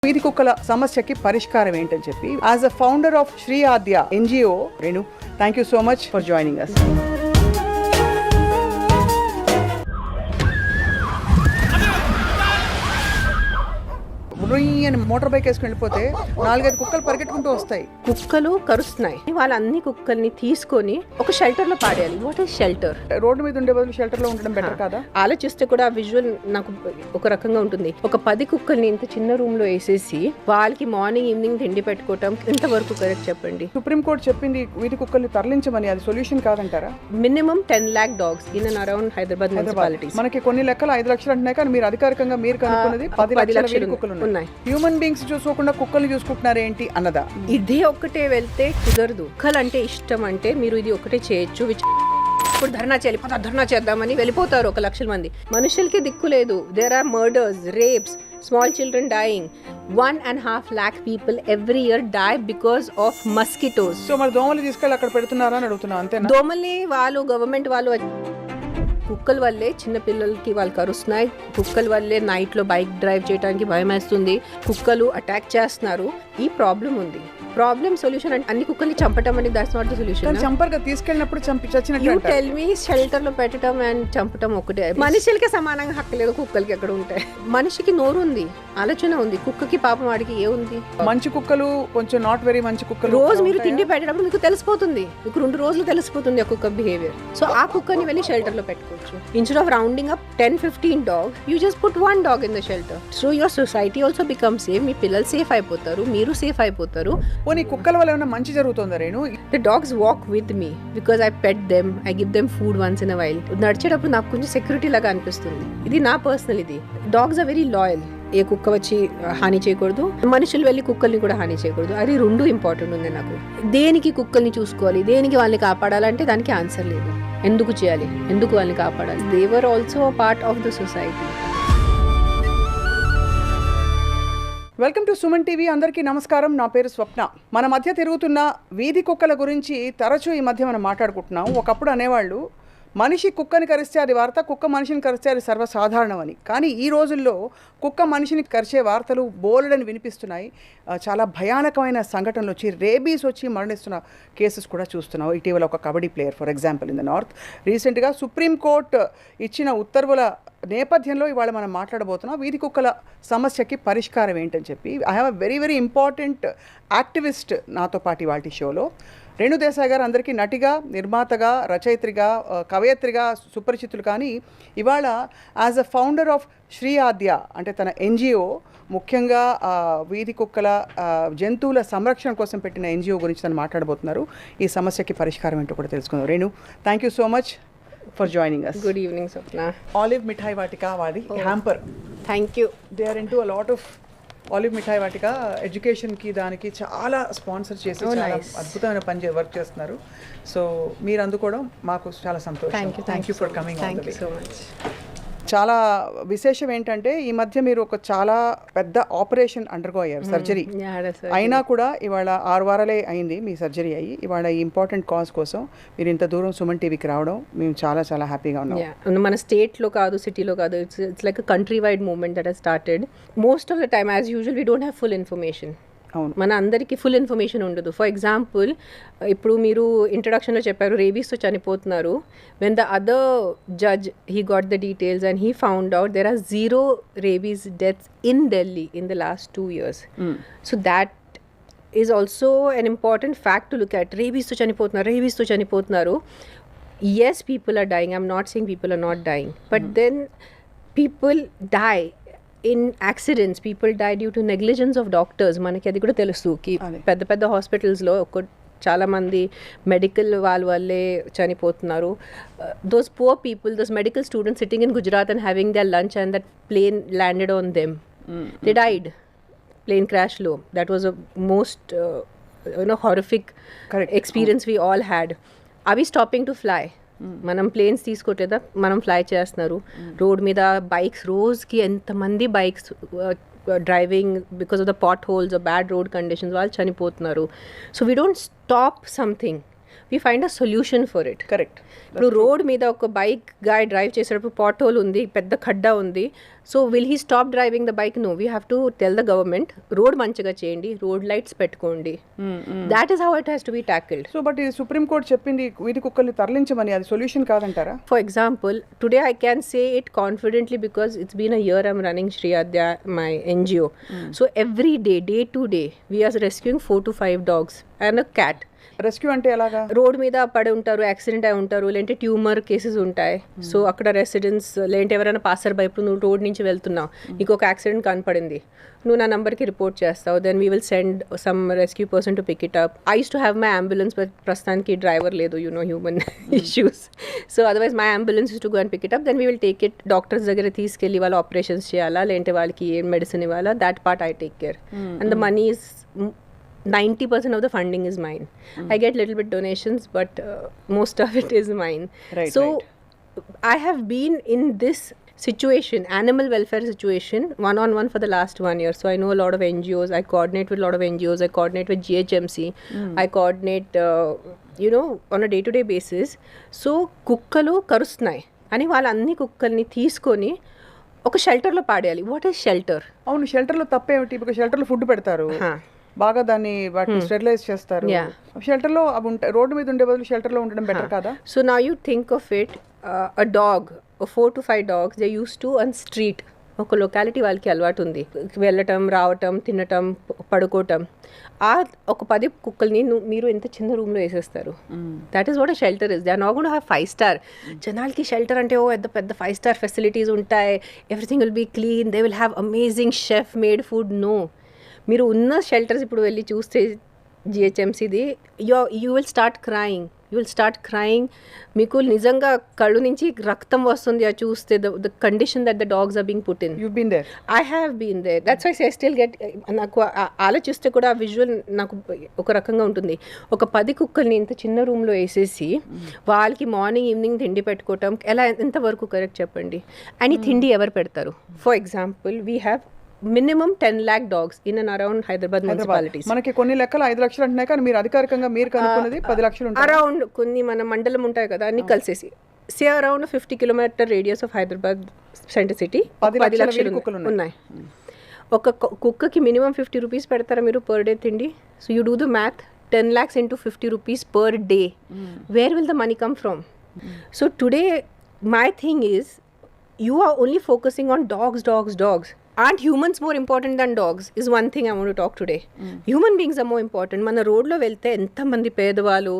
వీధి కుక్కల సమస్యకి పరిష్కారం ఏంటని చెప్పి as a founder of Shri Adya NGO Renu, thank you so much for joining us. అని మోటార్ బైక్ వేసుకుని వెళ్ళిపోతే 4-5 కుక్కలు పరిగెట్టుకుంటూ వస్తాయి. కుక్కలు కరుస్తున్నాయి. వాళ్ళు అన్ని కుక్కల్ని తీసుకొని ఒక షెల్టర్ లో పాడేయాలి. What is shelter? రోడ్డు మీద ఉండే బదులు షెల్టర్ లో ఉండడం బెటర్ కదా. ఆలోచిస్తే కూడా విజువల్ నాకు ఒక రకంగా ఉంటుంది. ఒక 10 కుక్కల్ని ఇంత చిన్న రూమ్ లో వేసేసి వాళ్ళకి మార్నింగ్ ఈవినింగ్ తిండి పెట్టుకోవటం ఎంతవరకు కరెక్ట్ చెప్పండి? సుప్రీంకోర్టు చెప్పింది వీధి కుక్కల్ని తరలించమని, అది సొల్యూషన్ కాదంటారా? Minimum 10 lakh dogs in and around Hyderabad municipalities. మనకి కొన్ని లెక్కలు 5 లక్షలు అంటున్నాయి, కానీ మీరు అధికారికంగా మీరు కనుక్కున్నది 10 లక్షల కుక్కలు ఉన్నాయి. హ్యూమన్ బీయింగ్స్ చూసుకోకుండా కుక్కలు చూసుకుంటున్నారేంటి అన్నదా? ఇదే ఒక్కటే వెళ్తే కుదరదు. కుక్కలు అంటే ఇష్టం అంటే మీరు ఇది ఒకటే చేయొచ్చు. ఇప్పుడు ధర్నా చేయాలి, ధర్నా చేద్దామని వెళ్ళిపోతారు 1 లక్షల మంది. మనుషులకి దిక్కు లేదు. There are murders, rapes, small children dying. 1.5 lakh people every year die because of mosquitoes. So మరి దోమలు తీసుకెళ్ళి అక్కడ పెడుతున్నారా అని అడుగుతున్నా, అంతేనా? దోమల్ని వాళ్ళు గవర్నమెంట్ వాళ్ళు కుక్కల వల్లే చిన్న పిల్లలకి వాళ్ళు కరుస్తున్నాయి. కుక్కల వల్లే నైట్ లో బైక్ డ్రైవ్ చేయడానికి భయం వేస్తుంది. కుక్కలు అటాక్ చేస్తున్నారు. ఈ ప్రాబ్లం ఉంది. ప్రాబ్లం సొల్యూషన్ అంటే అన్ని కుక్కల్ని చంపటం అని దట్స్ నాట్ ద సొల్యూషన్. చంపర్గా తీసుకెళ్ళినప్పుడు చచ్చినట్టు యూ టెల్ మీ షెల్టర్ లో పెట్టడం అండ్ చంపటం ఒకటే. మనుషులకి సమానంగా హక్కు లేదు, కుక్కలకి ఎక్కడ ఉంటాయి? మనిషికి నోరు ఉంది, ఆలోచన ఉంది. కుక్కకి పాపం వాడికి ఏ ఉంది? మంచి కుక్కలు, కొంచెం నాట్ వెరీ మంచి కుక్కలు. రోజు మీరు తిండి పెట్టేటప్పుడు మీకు తెలిసిపోతుంది. మీకు 2 రోజులు తెలిసిపోతుంది ఆ కుక్క బిహేవియర్. సో ఆ కుక్కని వెళ్ళి షెల్టర్ లో పెట్టుకోవచ్చు. Instead of rounding up 10-15 dogs, you just put 1 dog in the shelter. So your society also becomes safe. మీ పిల్లలు సేఫ్ అయిపోతారు, మీరు సేఫ్ అయిపోతారు. పోనీ కుక్కల వల్ల ఏమైనా మంచి జరుగుతుందా Renu? The dogs walk with me because I pet them. I give them food once in a while. నడిచేటప్పుడు నాకు కొంచెం సెక్యూరిటీ లాగా అనిపిస్తుంది. ఇది నా పర్సనల్ ఇది. Dogs are very loyal. ఏ కుక్క వచ్చి హాని చేయకూడదు, మనుషులు వెళ్ళి కుక్కల్ని కూడా హాని చేయకూడదు. అది 2 ఇంపార్టెంట్ ఉంది నాకు. దేనికి కుక్కల్ని చూసుకోవాలి, దేనికి వాళ్ళని కాపాడాలంటే దానికి ఆన్సర్ లేదు. ఎందుకు చేయాలి, ఎందుకు వాళ్ళని కాపాడాలి? They were also a part of the society. Welcome to Suman TV. అందరికీ నమస్కారం. నా పేరు స్వప్న. మన మధ్య తిరుగుతున్న వీధి కుక్కల గురించి తరచూ ఈ మధ్య మనం మాట్లాడుకుంటున్నాం. ఒకప్పుడు అనేవాళ్ళు మనిషి కుక్కని కరిస్తే అది వార్త, కుక్క మనిషిని కరిస్తే అది సర్వసాధారణం అని. కానీ ఈ రోజుల్లో కుక్క మనిషిని కరిచే వార్తలు బోలెడని వినిపిస్తున్నాయి. చాలా భయానకమైన సంఘటనలు వచ్చి, రేబీస్ వచ్చి మరణిస్తున్న కేసెస్ కూడా చూస్తున్నాం. ఇటీవల ఒక kabaddi player, for example, in the north. రీసెంట్గా సుప్రీంకోర్టు ఇచ్చిన ఉత్తర్వుల నేపథ్యంలో ఇవాళ మనం మాట్లాడబోతున్నాం వీధి కుక్కల సమస్యకి పరిష్కారం ఏంటని చెప్పి. I have a very very important activist నాతో పాటు వాటి షోలో. రేణు దేశాయ్ గారు అందరికీ నటిగా, నిర్మాతగా, రచయిత్రిగా, కవయత్రిగా సుపరిచితులు. కానీ ఇవాళ as a founder of Shri Aadya, అంటే తన ఎన్జిఓ, ముఖ్యంగా వీధి కుక్కల జంతువుల సంరక్షణ కోసం పెట్టిన ఎన్జిఓ గురించి తను మాట్లాడబోతున్నారు. ఈ సమస్యకి పరిష్కారం ఏంటో కూడా తెలుసుకుందాం. Renu, thank you so much for joining us. Good evening, Swapna. Olive Mithai Vatika wadi hamper. Thank you. They are into a lot of Olive Mithai Vatika education ki daniki chaala sponsor chesi chaala adbhutamaina pani work chestunaru. So meer andukodam maaku chaala santosham. Thank you for coming all the way. Thank you so much. చాలా విశేషం ఏంటంటే ఈ మధ్య మీరు ఒక చాలా పెద్ద operation undergo అయ్యారు, సర్జరీ. అయినా కూడా ఇవాళ 6 వారాలే అయింది మీ సర్జరీ అయ్యి. ఇవాళ ఈ ఇంపార్టెంట్ కాజ్ కోసం మీరు ఇంత దూరం సుమన్ టీవీకి రావడం మేము చాలా చాలా హ్యాపీగా ఉన్నాం. మన స్టేట్లో కాదు, సిటీలో కాదు, it's like a country wide movement that has started. Most of the time as usual we don't have full information. మన అందరికీ ఫుల్ ఇన్ఫర్మేషన్ ఉండదు. ఫర్ ఎగ్జాంపుల్, ఇప్పుడు మీరు ఇంట్రడక్షన్లో చెప్పారు రేబీస్తో చనిపోతున్నారు. When the other judge he got the details and he found out there are 0 rabies deaths in Delhi in the last 2 years. So that is also an important fact to look at. రేబీస్తో చనిపోతున్నారు. Yes, people are dying. I'm not saying people are not dying. But then people die in accidents. People die due to negligence of doctors. మనకి అది కూడా తెలుసు కి పెద్ద పెద్ద హాస్పిటల్స్లో చాలా మంది మెడికల్ వాళ్ళ వల్లే చనిపోతున్నారు. Those poor people, those medical students sitting in Gujarat and having their lunch and that plane landed on them. They died plane క్రాష్లో. That was a most horrific experience we all had. Are we stopping to fly? మనం planes తీసుకోవట్లేదా? మనం fly చేస్తున్నారు. Road మీద bikes, రోజుకి ఎంతమంది bikes driving because of the potholes, bad road conditions, వాళ్ళు చనిపోతున్నారు. So we don't stop something. We find a solution for it. Correct. ఇప్పుడు రోడ్ మీద ఒక బైక్ గాయ డ్రైవ్ చేసేటప్పుడు పాట్ హోల్ ఉంది, పెద్ద ఖడ్డా ఉంది. So will he stop driving the bike? No, we have to tell the government road మంచిగా చేయండి, రోడ్ లైట్స్ పెట్టుకోండి. That is how it has to be tackled. So but ఇది సుప్రీంకోర్టు చెప్పింది వీధి కుక్కల్ని తరలించమని, అది సొల్యూషన్ కాదంటారా? For example, today I can say it confidently because it's been a year I'm running Shri Adya, my NGO. So every day, day to day, we are rescuing 4 to 5 dogs and a cat. Rescue అంటే ఎలాగా? Road మీద పడి ఉంటారు, accident అయి ఉంటారు, లేదంటే tumour cases ఉంటాయి. So అక్కడ రెసిడెంట్స్ లేదంటే ఎవరైనా పాసర్ బై, ఇప్పుడు నువ్వు రోడ్ నుంచి వెళ్తున్నావు, నీకు ఒక యాక్సిడెంట్ కనపడింది, నువ్వు నా నంబర్కి రిపోర్ట్ చేస్తావు, then we will send some rescue person to pick it up. I use to have my ambulance, but ప్రస్తుతానికి డ్రైవర్ లేదు, human issues. So otherwise my ambulance to go and pick it up, then we will take it doctors దగ్గర తీసుకెళ్ళి వాళ్ళ operations చేయాలా, లేదంటే వాళ్ళకి ఏం medicine ఇవ్వాలా, that part I take care. And the money is 90% of the funding is mine. I get little bit donations, but most of it is mine. Right, so right. I have been in this situation, animal welfare situation, one-on-one for the last 1 year. So I know a lot of NGOs, I coordinate with a lot of NGOs, I coordinate with GHMC, I coordinate on a day-to-day basis. So కుక్కలు కరుస్తున్నాయి అని వాళ్ళ అన్ని కుక్కల్ని తీసుకొని ఒక షెల్టర్లో పాడేయాలి. What is shelter? అవును, షెల్టర్లో తప్పేమిటి? ఇప్పుడు షెల్టర్లో ఫుడ్ పెడతారు, బాగా దాన్ని వాటిని స్టెరిలైజ్ చేస్తారు. షెల్టర్లో అవి ఉంటాయి, రోడ్డు మీద ఉండే బదులు షెల్టర్లో ఉండడం బెటర్ కదా? So now you think of it, a dog, 4 to 5 dogs, they use to on street. ఒక లొకాలిటీ వాళ్ళకి అలవాటు ఉంది, వెళ్ళటం, రావటం, తినటం, పడుకోవటం. ఆ ఒక 10 కుక్కల్ని మీరు ఎంత చిన్న రూమ్లో వేసేస్తారు? That is what a shelter is. They are not going to have 5 star. జనాలకి షెల్టర్ అంటే పెద్ద 5 star ఫెసిలిటీస్ ఉంటాయి, everything will be clean, they will have amazing chef made food. No, మీరు ఉన్న షెల్టర్స్ ఇప్పుడు వెళ్ళి చూస్తే జిహెచ్ఎంసీది, యూ విల్ స్టార్ట్ క్రయింగ్. మీకు నిజంగా కళ్ళు నుంచి రక్తం వస్తుంది అది చూస్తే, the condition that the dogs are being put in. You been there? I have been there. That's why I still get, నాకు ఆలోచిస్తే కూడా ఆ విజువల్ నాకు ఒక రకంగా ఉంటుంది. ఒక 10 కుక్కల్ని ఇంత చిన్న రూమ్లో వేసేసి వాళ్ళకి మార్నింగ్ ఈవినింగ్ తిండి పెట్టుకోవటం ఎంతవరకు కరెక్ట్ చెప్పండి? అండ్ ఈ తిండి ఎవరు పెడతారు? For example, we have minimum 10 lakh dogs in and around Hyderabad municipalities. మనకి కొన్ని లెక్కలు 5 లక్షలు అంటున్నాయి, కానీ మీరు అధికారికంగా మీరు కనుక్కున్నది 10 లక్షలు ఉంటాయి. అరౌండ్ కొన్ని మన మండలం ఉంటాయి కదా, అన్ని కలిసేసి say around 50 kilometer radius of Hyderabad centre city 10 లక్షలు ఉన్నాయి. ఒక కుక్కకి మినిమం 50 రూపీస్ పెడతారా మీరు పర్ డే తిండి? So you do the math, 10 lakhs into 50 rupees per day. Where will the money come from? So today my thing is, you are only focusing on dogs. Aren't humans more important than dogs is one thing I want to talk today. Human beings are more important. మన రోడ్లో వెళ్తే ఎంతమంది పేదవాళ్ళు,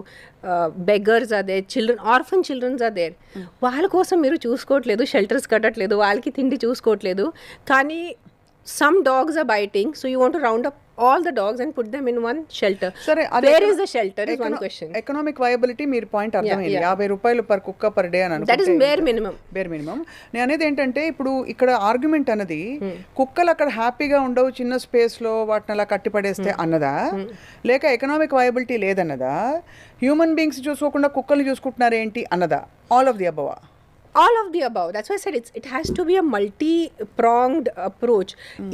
beggars are there, children, orphan children are there. వాళ్ళ కోసం మీరు చూసుకోవట్లేదు, shelters కట్టట్లేదు, వాళ్ళకి తిండి చూసుకోవట్లేదు. కానీ some dogs are biting, so you want to round up all the dogs and put them in one shelter. Sare, where is the shelter is one question. Economic viability మీరు point అర్థమైంది. 50 రూపాయలు per కుక్క per day అని అనుకుంటే that is bare minimum. నేను అనేది ఏంటంటే, ఇప్పుడు ఇక్కడ ఆర్గ్యుమెంట్ అన్నది కుక్కలు అక్కడ హ్యాపీగా ఉండవు చిన్న స్పేస్ లో వాటిని అలా కట్టిపడేస్తే అన్నదా, లేక ఎకనామిక్ వయబిలిటీ లేదన్నదా, హ్యూమన్ బీయింగ్స్ చూసుకోకుండా కుక్కల్ని చూసుకుంటున్నారు ఏంటి అన్నదా? All of the above. All of the above. That's why I said it has to be a multi-pronged approach.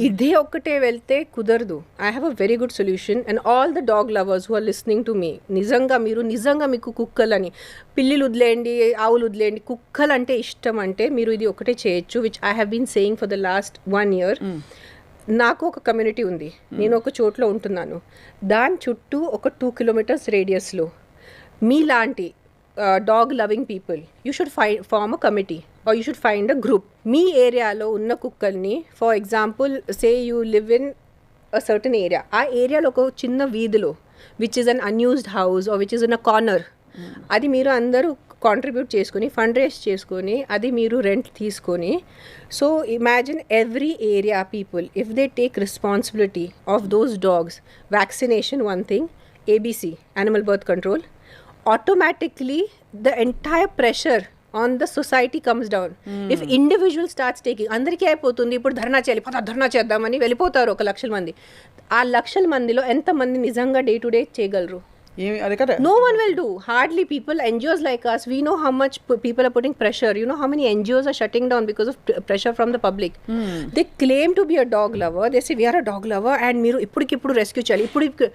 Idhe okkate velte kudardu. I have a very good solution, and all the dog lovers who are listening to me, nizanga meeku kukkalani pillulu udlendi, avulu udlendi, kukkalante ishtam ante meeru idi okkate cheyochu, which I have been saying for the last 1 year. నాకు ఒక community ఉంది, నేను ఒక చోట్లో ఉంటున్నాను, దాని చుట్టూ ఒక 2 kilometers రేడియస్లో మీలాంటి dog loving people, you should form a committee or you should find a group. మీ ఏరియాలో ఉన్న కుక్కల్ని, for example say you live in a certain area, ఆ ఏరియాలో ఒక చిన్న వీధిలో which is an unused house or which is in a corner, అది మీరు అందరూ కాంట్రిబ్యూట్ చేసుకొని ఫండ్ రేస్ చేసుకొని అది మీరు రెంట్ తీసుకొని, so imagine every area people if they take responsibility of those dogs, vaccination one thing, ABC animal birth control, automatically the entire pressure on the society comes down. If individual starts taking, అందరికీ అయిపోతుంది ఇప్పుడు ధర్నా చేయాలి, ధర్నా చేద్దామని వెళ్ళిపోతారు 1 లక్షల మంది. ఆ 1 లక్షల మందిలో ఎంతమంది నిజంగా డే టు డే చేయగలరు? No one will do. Hardly people. NGOs like us, we know how much people are putting pressure. You know how many NGOs are shutting down because of pressure from the public. They claim to be a dog lover. They say we are a dog lover and మీరు ఇప్పటికిప్పుడు rescue చేయాలి. ఇప్పుడు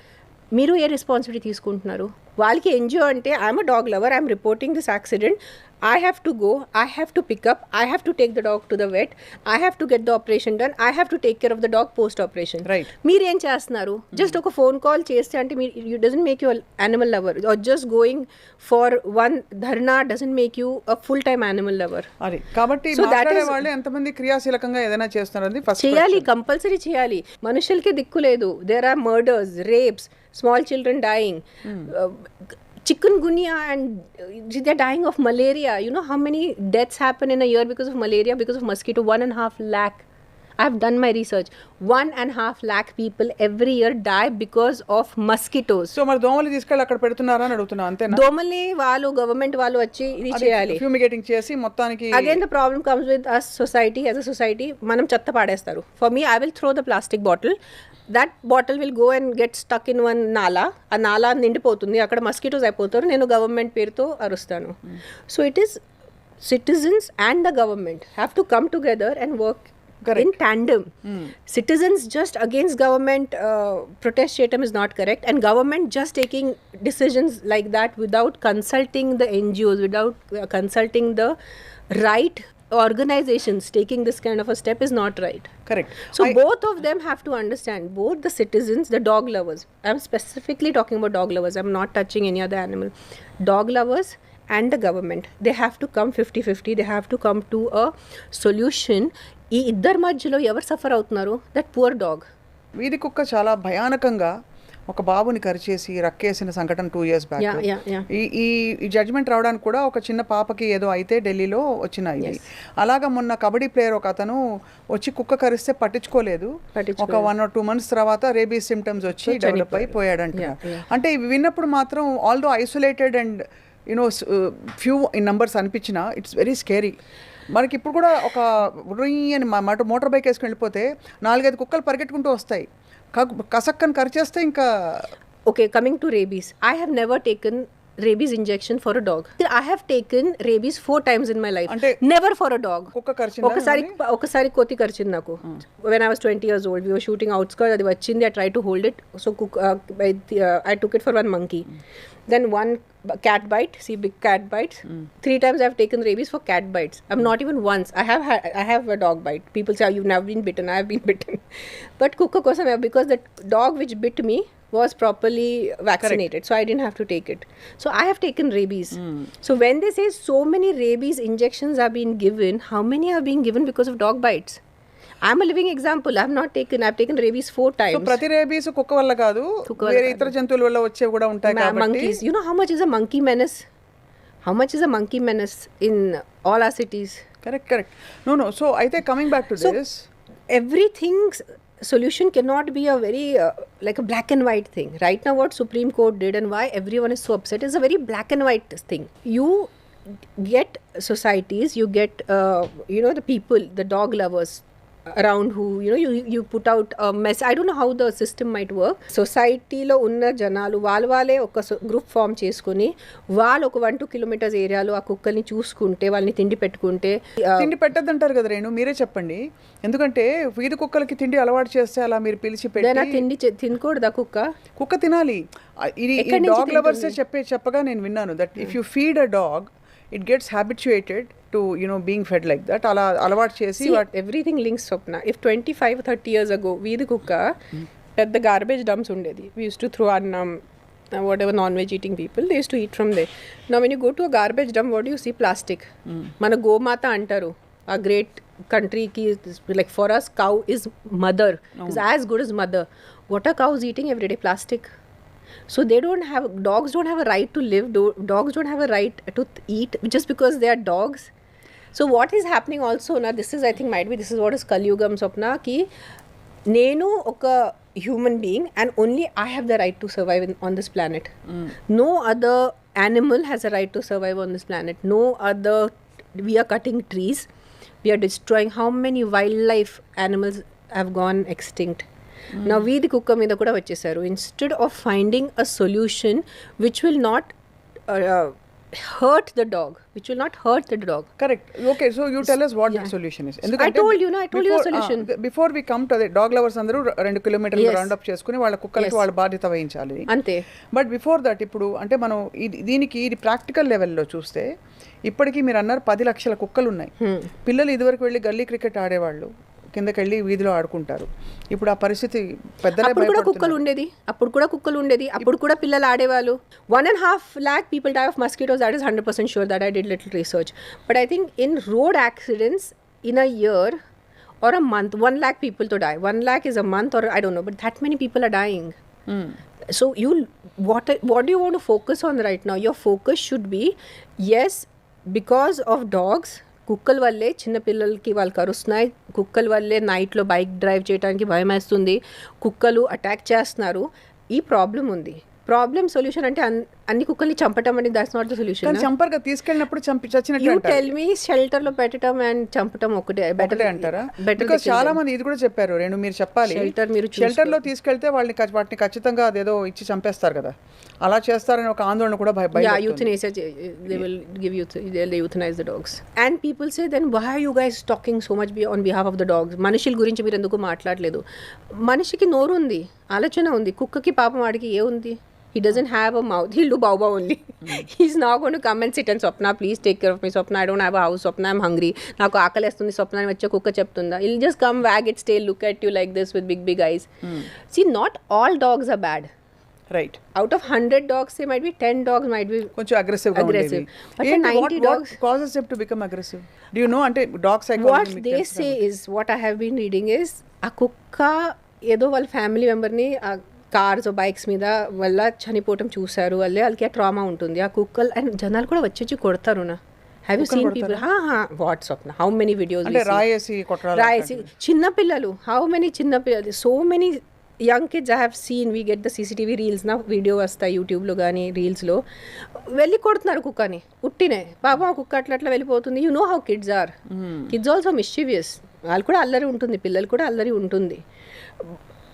మీరు ఏ responsibility తీసుకుంటున్నారు? వాళ్ళకి NGO అంటే I'm a dog lover, I'm reporting this accident, I have to go, I have to pick up, I have to take the dog to the vet, I have to get the operation done, I have to take care of the dog post operation. Right. మీరు ఏం చేస్తున్నారు? Just ఒక phone call చేస్తే అంటే మీరు you doesn't make you animal lover, or just going for one dharna doesn't make you a full time animal lover. అది కాబట్టి మాట్లాడే వాళ్ళు ఎంతమంది క్రియాశీలకంగా ఏదైనా చేస్తున్నారు ఫస్ట్ చేయాలి, కంపల్సరీ చేయాలి. మనుషులకి దిక్కు లేదు. There are murders, rapes, small children dying, chikungunya, and they're dying of malaria. You know how many deaths happen in a year because of malaria, because of mosquito? 1.5 lakh. I have done my research. 1.5 lakh people every year die because of mosquitoes. So మరి దోమలు తీసుకెళ్ళి అక్కడ పెడుతున్నారా అని అడుగుతున్నా, అంతేనా? దోమల్ని వాళ్ళు government వాళ్ళు వచ్చి ఇది చేయాలి, ఫ్యూమిగేటింగ్ చేసి మొత్తానికి. Again the problem comes with us society. As a society మనం చెత్త పాడేస్తారు. For me, I will throw the plastic bottle. That bottle will go and get stuck in one నాలా. ఆ నాలా నిండిపోతుంది, అక్కడ మస్కిటోస్ అయిపోతారు, నేను గవర్నమెంట్ పేరుతో అరుస్తాను. So it is citizens and the government have to come together and work in tandem. Citizens just against government protest చేయటం is not correct, and government just taking decisions like that without consulting the NGOs, without consulting the right organizations taking this kind of a step is not right. Correct. So both of them have to understand, both the citizens, the dog lovers. I'm specifically talking about dog lovers. I'm not touching any other animal. Dog lovers and the government, they have to come 50-50. They have to come to a solution. ఈ ఇద్దరు మధ్యలో ఎవరు suffer అవుతున్నారు? That poor dog. వీధి కుక్క చాలా భయానకంగా ఒక బాబుని కరిచేసి రక్కేసిన సంఘటన 2 years బ్యాక్. ఈ జడ్జ్మెంట్ రావడానికి కూడా ఒక చిన్న పాపకి ఏదో అయితే ఢిల్లీలో వచ్చిన ఇది. అలాగా మొన్న కబడ్డీ ప్లేయర్ ఒక అతను వచ్చి కుక్క కరిస్తే పట్టించుకోలేదు. ఒక 1 or 2 months తర్వాత రేబీస్ సిమ్టమ్స్ వచ్చి డెవలప్ అయిపోయాడంట. అంటే ఇవి విన్నప్పుడు మాత్రం although isolated and you know few in numbers అనిపించిన, ఇట్స్ వెరీ స్కేరీ. మనకి ఇప్పుడు కూడా ఒక అని మోటార్ బైక్ వేసుకుని వెళ్ళిపోతే 4-5 కుక్కలు పరిగెట్టుకుంటూ వస్తాయి, కసక్కని కరిచేస్తే ఇంకా. Okay, coming to rabies, I have never taken rabies injection for a dog. I have taken rabies 4 times in my life. Never for a dog. ఒకసారి కోతి కరిచింది నాకు. When I was 20 years old, we were shooting outskirts, అది వచ్చింది, I tried to hold it, so I took it for one monkey. Then one cat bite, see big cat bites. 3 times I have taken rabies for cat bites. I'm not even once. I have a dog bite. People say, oh, you've never been bitten. I have been bitten. But kukka kosam, because that dog which bit me was properly vaccinated. Correct. So I didn't have to take it. So I have taken rabies. So when they say so many rabies injections are being given, how many are being given because of dog bites? I'm a living example. I've taken rabies 4 times. So ప్రతి rabies కుక్క వల్ల కాదు, వేరే ఇతర జంతువుల వల్ల వచ్చే కూడా ఉంటాయి కాబట్టి. Monkeys, you know how much is a monkey menace? How much is a monkey menace in all our cities? Correct. No. So అయితే coming back to this, everything's solution cannot be a very like a black and white thing. Right now what Supreme Court did and why everyone is so upset is a very black and white thing. You get societies, you get the people, the dog lovers around who you put out a mess. I don't know how the system might work. Society lo unna janalu వాళ్ళే ఒక group form చేసుకుని వాళ్ళు ఒక 1-2 kilometers ఏరియాలో ఆ కుక్కల్ని చూసుకుంటే, వాళ్ళని తిండి పెట్టుకుంటే. తిండి పెట్టద్దంటారు కదా రేణు, మీరే చెప్పండి. ఎందుకంటే వీధి కుక్కలకి తిండి అలవాటు చేస్తే అలా మీరు పిలిచి పెట్టి తిండి తినకూడదా? కుక్క తినాలి. ఇది డాగ్ లవర్స్ చెప్పగా నేను విన్నాను that if you feed a dog it gets habituated to being fed like that. అలా అలవాటు చేసి everything links Swapna. If 25-30 years ago వీధి కుక్క పెద్ద గార్బేజ్ డంప్స్ ఉండేది, we used to throw annam, whatever non-veg eating people, they used to eat from there. Now when you go to a garbage dump, what do you see? Plastic. మన గోమాత అంటారు a great country ki, like for us cow is mother, is as good as mother. What are cows eating every day? Plastic. So dogs don't have a right to live, dogs don't have a right to eat just because they are dogs. So what is happening also now, this is what is Kaliyugam, Swapna, ki nenu oka human being and only I have the right to survive on this planet. No other animal has a right to survive on this planet. No other. We are cutting trees, we are destroying. How many wildlife animals have gone extinct? Now వీధి కుక్క మీద కూడా వచ్చేసారు. Instead of finding a solution which will not hurt the dog, which will not hurt the dog. Correct. Okay, so you tell us what the solution is. I told you the solution. Before we come to the dog lovers అందరూ 2 కిలోమీటర్లు round up చేసుకుని వాళ్ళ కుక్కలకి వాళ్ళ బాధ్యత వహించాలి అంతే. But before that ఇప్పుడు అంటే మనం దీనికి ఇది ప్రాక్టికల్ లెవెల్లో చూస్తే ఇప్పటికీ మీరు అన్నారు 10 లక్షల కుక్కలు ఉన్నాయి. పిల్లలు ఇదివరకు వెళ్ళి గల్లీ క్రికెట్ ఆడేవాళ్ళు, కిందకి వెళ్ళి వీధిలో ఆడుకుంటారు. ఇప్పుడు ఆ పరిస్థితి అప్పుడు కూడా కుక్కలు ఉండేది, అప్పుడు కూడా పిల్లలు ఆడేవాళ్ళు. 1.5 lakh people die of mosquitoes. That is 100% sure that I did little research. But I think in road accidents in a year or a month, 1 lakh people to die. 1 lakh is a month, or I don't know, but that many people are dying. So what do you want to focus on right now? Your focus should be, yes, because of dogs, కుక్కల వల్లే చిన్నపిల్లలకి వాళ్ళు కరుస్తున్నాయి, కుక్కల వల్లే నైట్లో bike drive చేయడానికి భయం వేస్తుంది, కుక్కలు అటాక్ చేస్తున్నారు. ఈ ప్రాబ్లం ఉంది. ప్రాబ్లం సొల్యూషన్ అంటే అన్ని కుక్కల్ని చంపటం అనేది దట్స్ నాట్ ద సొల్యూషన్. చంపర్గా తీసుకెళ్ళినప్పుడు చచ్చినట్టు యూ టెల్ మీ షెల్టర్ లో పెట్టడం అండ్ చంపటం ఒకటే బెటర్ అంటారా? బికాజ్ చాలా మంది ఇది కూడా చెప్పారు. రేణు మీరు చెప్పాలి, షెల్టర్ లో తీసుకెళ్తే వాటిని ఖచ్చితంగా అదేదో ఇచ్చి చంపేస్తారు కదా, అలా చేస్తారని ఒక ఆందోళన కూడా euthanize the dogs. And people say, then why are you guys talking so much on behalf of the dogs? మనుషుల గురించి మీరు ఎందుకు మాట్లాడలేదు? మనిషికి నోరు ఉంది, ఆలోచన ఉంది. కుక్కకి పాపం వాడికి ఏ ఉంది? He doesn't have a mouth. He'll do bow bow only. He's not going to come and sit and Swapna, please take care of me. Swapna, I don't have a house. Swapna, I'm hungry. Naku aakalestundi. Swapna ni vachcha kukka cheptunda. He'll just come, wag its tail, look at you like this with big eyes. See, not all dogs are bad. Right. Out of 100 dogs, say might be 10 dogs might be కొంచెం aggressive. But 90 dogs. What causes them to become aggressive? Do you know? Ante dog psychology. What they say is, what I have been reading is, a kukka ఏదో వాళ్ళ family మెంబర్ని cars bikes మీద వల్ల చనిపోవటం చూసారు, వాళ్ళకి trauma ఉంటుంది. ఆ కుక్కలు అండ్ జనాలు కూడా వచ్చి కొడతారు. నా have you seen people? WhatsApp how many videos రాయేసి చిన్నపిల్లలు, హౌ మెనీ చిన్నపిల్లలు, so many young kids I have seen. We get the CCTV reels నా వీడియో వస్తాయి యూట్యూబ్లో కానీ రీల్స్లో, వెళ్ళి కొడుతున్నారు కుక్కని ఉట్టినే. పాపం ఆ కుక్క అట్లా వెళ్ళిపోతుంది. You know how kids are. Kids also mischievous. వాళ్ళు కూడా అల్లరి ఉంటుంది, పిల్లలు కూడా అల్లరి ఉంటుంది.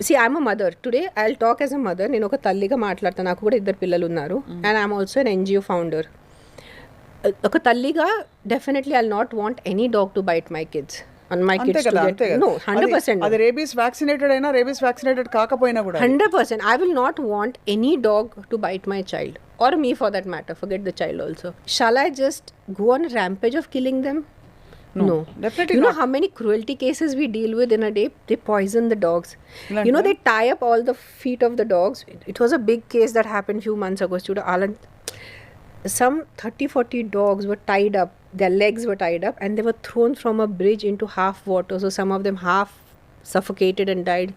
See, I'm a mother. Today, I'll talk as a mother. నేను ఒక తల్లిగా మాట్లాడతాను. నాకు కూడా 2 పిల్లలు ఉన్నారు. And I'm also an NGO founder. ఒక తల్లిగా definitely I'll not want any dog to bite my kids. And my kids to get... No, 100%. అది rabies vaccinated అయినా, rabies vaccinated కాకపోయినా కూడా 100%. I will not want any dog to bite my child. Or me for that matter. Forget the child also. Shall I just go on a rampage of killing them? No, definitely you not. know how many cruelty cases we deal with in a day? They poison the dogs. You know, they tie up all the feet of the dogs. It was a big case that happened few months ago. Some 30-40 dogs were tied up. Their legs were tied up and they were thrown from a bridge into half water. So some of them half suffocated and died.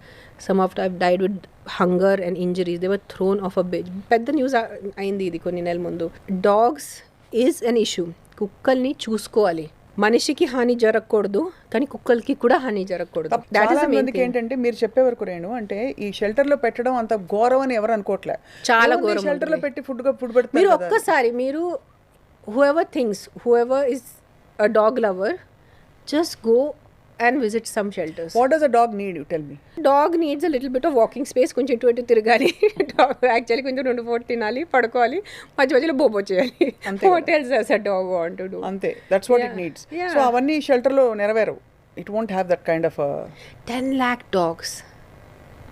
Some of them died with hunger and injuries. They were thrown off a bridge. Pedda news ayindi idi konni nel mundu. Dogs is an issue. Kukkalni చూసుకోవాలి. మనిషికి హాని జరగకూడదు, కానీ కుక్కలకి కూడా హాని జరగకూడదు. చాలా మందికి ఏంటంటే మీరు చెప్పే వరకు రేణు అంటే ఈ షెల్టర్ లో పెట్టడం అంత ఘోరం అని ఎవరు అనుకోవట్లే. చాలా ఘోరం. షెల్టర్ లో పెట్టి ఫుడ్ పెడతారు. మీరు ఒక్కసారి మీరు whoever is a dog lover, just go and visit some shelters. What does a dog need, you tell me? Dog needs a little bit of walking space. కొంచెం ఇటు తిరగాలి. Dog actually కొంచెం 2 తినాలి, పడుకోవాలి, మధ్యలో బోబో చేయాలి. What else does a dog want to do? అంతే, that's what it needs. So అవన్నీ షెల్టర్ లో నెరవేరు. It won't have that kind of 10 lakh dogs.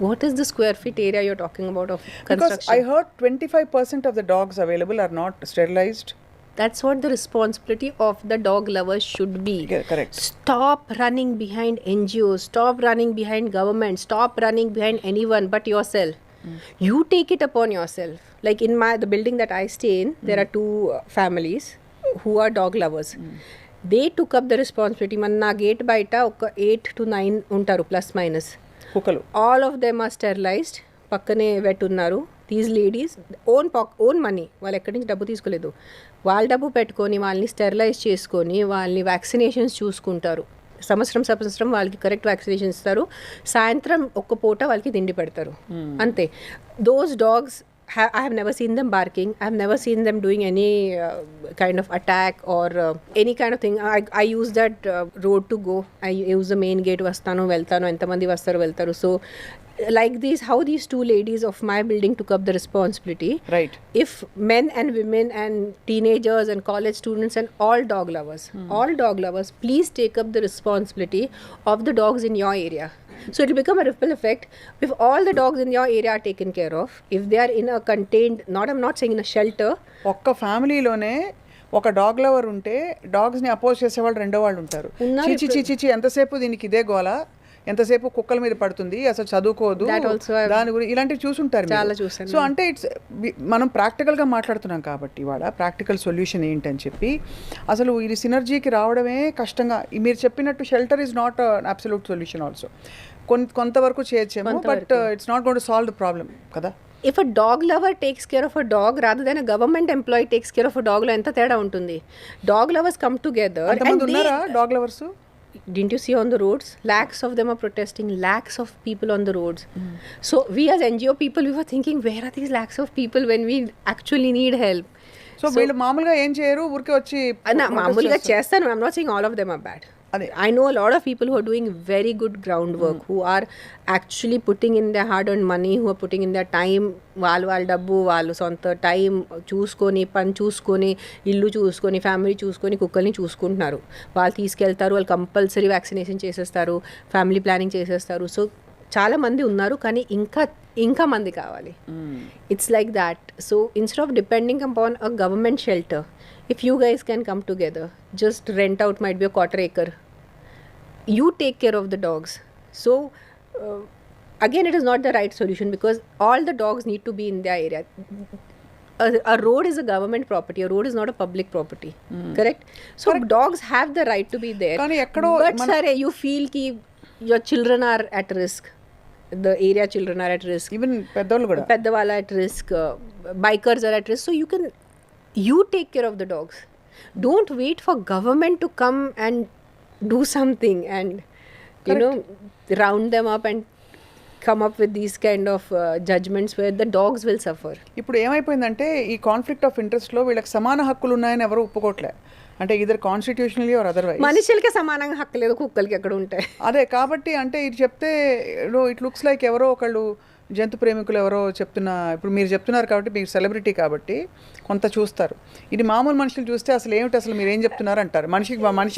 What is the square feet area you're talking about of construction? Because I heard 25% of the dogs available are not sterilized. That's what the responsibility of the dog lovers should be. Yeah, correct. Stop running behind NGOs. Stop running behind government. Stop running behind anyone but yourself. You take it upon yourself. Like in the building that I stay in, there are 2 families who are dog lovers. They took up the responsibility. Manna gate baita oka 8 to 9 untaru plus minus. కుక్కలు. All of them are sterilized. పక్కనే wet ఉన్నారు. These ladies own money, వాళ్ళు ఎక్కడి నుంచి డబ్బు తీసుకోలేదు, వాళ్ళ డబ్బు పెట్టుకొని వాళ్ళని స్టెరిలైజ్ చేసుకొని వాళ్ళని వ్యాక్సినేషన్స్ చూసుకుంటారు. సంవత్సరం వాళ్ళకి కరెక్ట్ వ్యాక్సినేషన్ ఇస్తారు. సాయంత్రం ఒక్క పూట వాళ్ళకి తిండి పెడతారు. అంతే. Those dogs I have never seen them barking. I have never seen them doing any kind of attack or any kind of thing. I use that road to go. I use the main gate. Vastano veltano entamandi vastaru veltaru. So like these, how these two ladies of my building took up the responsibility. Right. If men and women and teenagers and college students and all dog lovers, please take up the responsibility of the dogs in your area. So it will become a ripple effect. If all the dogs in your area are taken care of, if they are in a contained, I'm not saying in a shelter. ఒక్క ఫ్యామిలీలోనే ఒక dog lover ఉంటే డాగ్స్ని oppose చేసేవాళ్ళు రెండో వాళ్ళు ఉంటారు. చీచి ఎంతసేపు దీనికి ఇదే గోల, ఎంతసేపు కుక్కల మీద పడుతుంది, అసలు చదువుకోదు, దాని గురించి ఇలాంటివి చూసుంటారు. చాలా చూసాను. సో అంటే మనం ప్రాక్టికల్గా మాట్లాడుతున్నాం కాబట్టి ఇవాళ ప్రాక్టికల్ సొల్యూషన్ ఏంటని చెప్పి అసలు ఇది సినర్జీకి రావడమే కష్టంగా. మీరు చెప్పినట్టు shelter is not absolute solution also. కొంతవరకు చేయొచ్చేమో, but it's not going to solve the problem కదా. If a dog lover takes care of a dog rather than a government employee takes care of a dog, lo enta teda untundi. Dog lovers come together and unnara dog lovers. Didn't you see on the roads? Lakhs of them are protesting, lakhs of people on the roads. So we as NGO people, we were thinking, where are these lakhs of people when we actually need help? So వీళ్ళు మామూలుగా ఏం చేయరు, ఊరికే వచ్చి మామూలుగా చేస్తాను. I'm not saying all of them are bad. I know a lot of people who are doing very good groundwork, who are actually putting in their hard-earned money, who are putting in their time, వాళ్ళ డబ్బు, వాళ్ళు సొంత time చూసుకొని, పని చూసుకొని, ఇల్లు చూసుకొని, family చూసుకొని, కుక్కల్ని చూసుకుంటున్నారు. వాళ్ళు తీసుకెళ్తారు, వాళ్ళు కంపల్సరీ వ్యాక్సినేషన్ చేసేస్తారు, ఫ్యామిలీ ప్లానింగ్ చేసేస్తారు. సో చాలా మంది ఉన్నారు, కానీ ఇంకా మంది కావాలి. It's like that. So instead of depending upon a government shelter, if you guys can come together, just rent out, might be a quarter acre, you take care of the dogs. So again, it is not the right solution because all the dogs need to be in their area. A road is a government property. A road is not a public property. Correct? So dogs have the right to be there. But sir, you feel ki your children are at risk. The area children are at risk. Even peddavalu at risk. Bikers are at risk. So you take care of the dogs. Don't wait for government to come and do something and round them up and come up with these kind of judgments where the dogs will suffer. ఇప్పుడు ఏమైపోయిందంటే ఈ conflict of ఇంట్రెస్ట్లో వీళ్ళకి సమాన హక్కులు ఉన్నాయని ఎవరు ఒప్పుకోవట్లే. అంటే either constitutionally or otherwise. మనుషులకి సమానంగా హక్కు లేదు, కుక్కలకి ఎక్కడ ఉంటాయి. అదే కాబట్టి అంటే ఇది చెప్తే ఇట్ లుక్స్ లైక్ ఎవరో ఒకళ్ళు జంతు ప్రేమికులు ఎవరో చెప్తున్నా. ఇప్పుడు మీరు చెప్తున్నారు కాబట్టి మీరు సెలబ్రిటీ కాబట్టి కొంత చూస్తారు. ఇది మామూలు మనుషులు చూస్తే అసలు ఏమిటి, అసలు మీరు ఏం చెప్తున్నారు అంటారు. మనిషి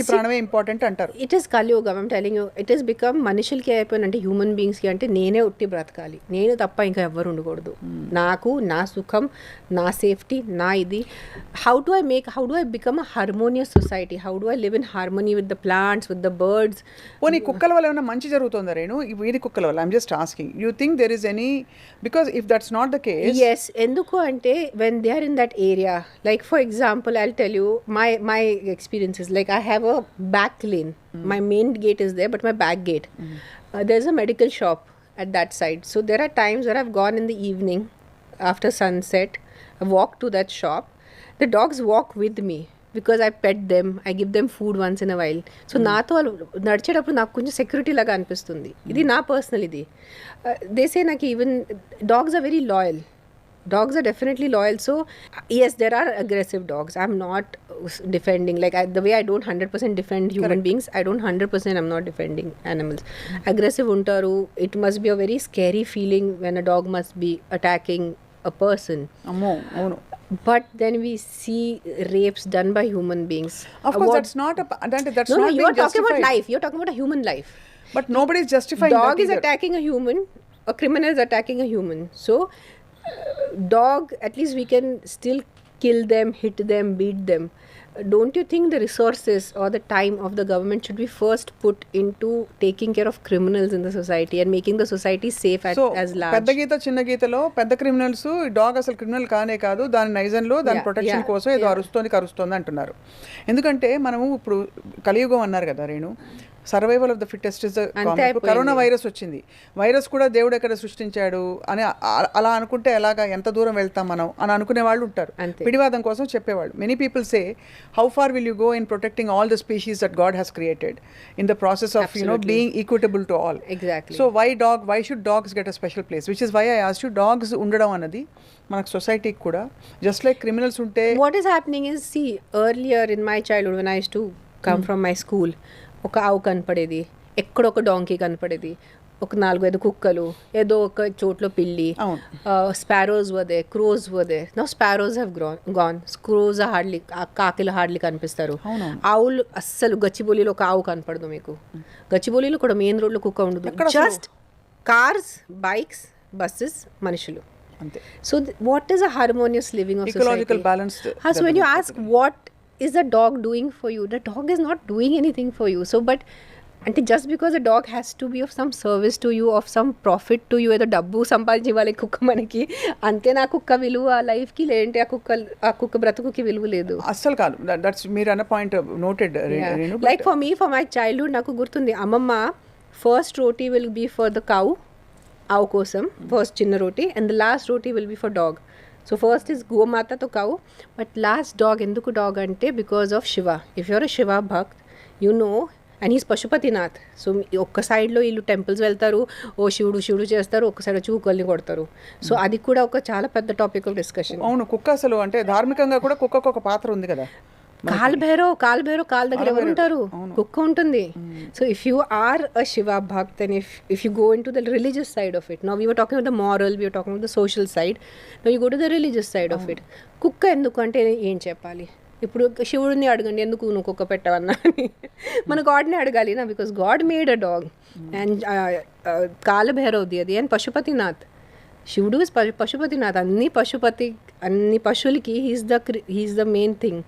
ప్రాణమే ఇంపార్టెంట్ అంటారు. ఇట్ ఈస్ కలియుగం. I'm telling you, it is become మనుషులకి అయిపోయినంటే హ్యూమన్ బీయింగ్స్కి అంటే నేనే ఉట్టి బ్రతకాలి, నేను తప్ప ఇంకా ఎవ్వరు ఉండకూడదు. నాకు నా సుఖం, నా సేఫ్టీ, నా ఇది. How do I become a harmonious society? How do I live in harmony with the plants, with the birds? పోనీ కుక్కల వల్ల ఏమైనా మంచి జరుగుతుందా రేణు? వీధి కుక్కల వల్ల I'm just asking, you think there is any, because if that's not the case, yes, enduku ante when they are in that area, like for example I'll tell you my experiences. Like I have a back lane, my main gate is there, but my back gate, there's a medical shop at that side. So there are times where I've gone in the evening after sunset, I walk to that shop, the dogs walk with me because I pet them, I give them food once in a while. So నాతో నడిచేటప్పుడు నాకు కొంచెం security లాగా అనిపిస్తుంది. ఇది నా personal ఇది. They say నాకు even dogs are very loyal. Dogs are definitely loyal. So yes, there are aggressive dogs. I'm not defending, like the way I don't 100% defend human beings, I don't 100% I'm not defending animals. Aggressive untaru. It must be a very scary feeling when a dog must be attacking a person. Ammo. But then we see rapes done by human beings. Of course, that's not no, you're talking about life. You're talking about a human life. But nobody is justifying dog that is attacking a human. A criminal is attacking a human. So dog, at least we can still kill them, hit them, beat them. Don't you think the resources or the time of the government should be first put into taking care of criminals in the society and making the society safe as large? పెద్ద గీత చిన్న గీతలో పెద్ద criminals, dog అసలు criminal కానే కాదు, దాని నైజన్లో దాని protection కోసం ఏదో కరుస్తోంది అంటున్నారు. ఎందుకంటే మనము ఇప్పుడు కలియుగం అన్నారు కదా Renu, survival of the fittest is corona virus వచ్చింది, వైరస్ కూడా దేవుడు ఎక్కడ సృష్టించాడు అని అలా అనుకుంటే ఎలాగా, ఎంత దూరం వెళ్తాం మనం అని అనుకునే వాళ్ళు ఉంటారు, పిడివాదం కోసం చెప్పేవాళ్ళు. Many people say how far will you go in protecting all the species that God has created in the process of being equitable to all. So why should dogs get a special place, which is why I asked you. Dogs ఉండడం అన్నది మనకు సొసైటీకి కూడా just like criminals ఉంటే. What is happening is, see earlier in my childhood when I used to come from my school, ఒక ఆవు కనపడేది, ఎక్కడో ఒక డాంకీ కనపడేది, ఒక 4-5 కుక్కలు, ఏదో ఒక చోట్లో పిల్లి, స్పారోస్ వదే, క్రోస్ వదే. Now sparrows have gone, crows hardly, కాకిలు హార్డ్లీ కనిపిస్తారు. ఆవులు అస్సలు, గచ్చిబౌలిలో ఒక ఆవు కనపడదు మీకు, గచ్చిబౌలిలో కూడా మెయిన్ రోడ్లో కుక్క ఉండదు, జస్ట్ కార్స్, బైక్స్, బస్సెస్, మనుషులు. So what is a harmonious living of ecological society? balance. So when you ask what is the dog doing for you, the dog is not doing anything for you. So but అంటే just because a dog has to be of some service to you, of some profit to you, ఏదో డబ్బు సంపాదించి ఇవ్వాలి కుక్క మనకి, అంతే నా కుక్క విలువ ఆ లైఫ్కి, లేదంటే ఆ కుక్క బ్రతుకుకి విలువ లేదు. అస్సలు కాదు. దట్స్ మీరు అన్న point noted. Like for me, for my childhood నాకు గుర్తుంది, అమ్మమ్మ first roti will be for the cow, ఆవు కోసం ఫస్ట్ చిన్న roti, and the last roti will be for dog. So first is గోమాతతో కౌ, బట్ లాస్ట్ డాగ్. ఎందుకు డాగ్ అంటే because of Shiva. If you're a Shiva bhakt, you know, and he's Pashupatinath. So ఒక్క సైడ్లో వీళ్ళు temples వెళ్తారు, ఓ శివుడు చేస్తారు, ఒక్క సైడ్ వచ్చి కుక్కల్ని కొడతారు. సో అది కూడా ఒక చాలా పెద్ద టాపిక్ ఆఫ్ డిస్కషన్. అవును, కుక్క అసలు అంటే ధార్మికంగా కూడా కుక్కకు ఒక పాత్ర ఉంది కదా. కాల్ భైరవ్ కాల్ దగ్గర ఎవరు ఉంటారు, కుక్క ఉంటుంది. So if you are a Shiva bhakt and if you go into the religious side of it, now we were talking about the moral, we were talking about the social side, now you go to the religious side of it. కుక్క ఎందుకు అంటే ఏం చెప్పాలి, ఇప్పుడు శివుడిని అడగండి ఎందుకు నువ్వు కుక్క పెట్టవన్నా అని, మన గాడ్ని అడగాలి నా, because God made a dog. And కాలభైరవ్ది అది, అండ్ శివుడు ఇస్ పశుపతినాథ్. అన్ని పశువులకి he's the main thing.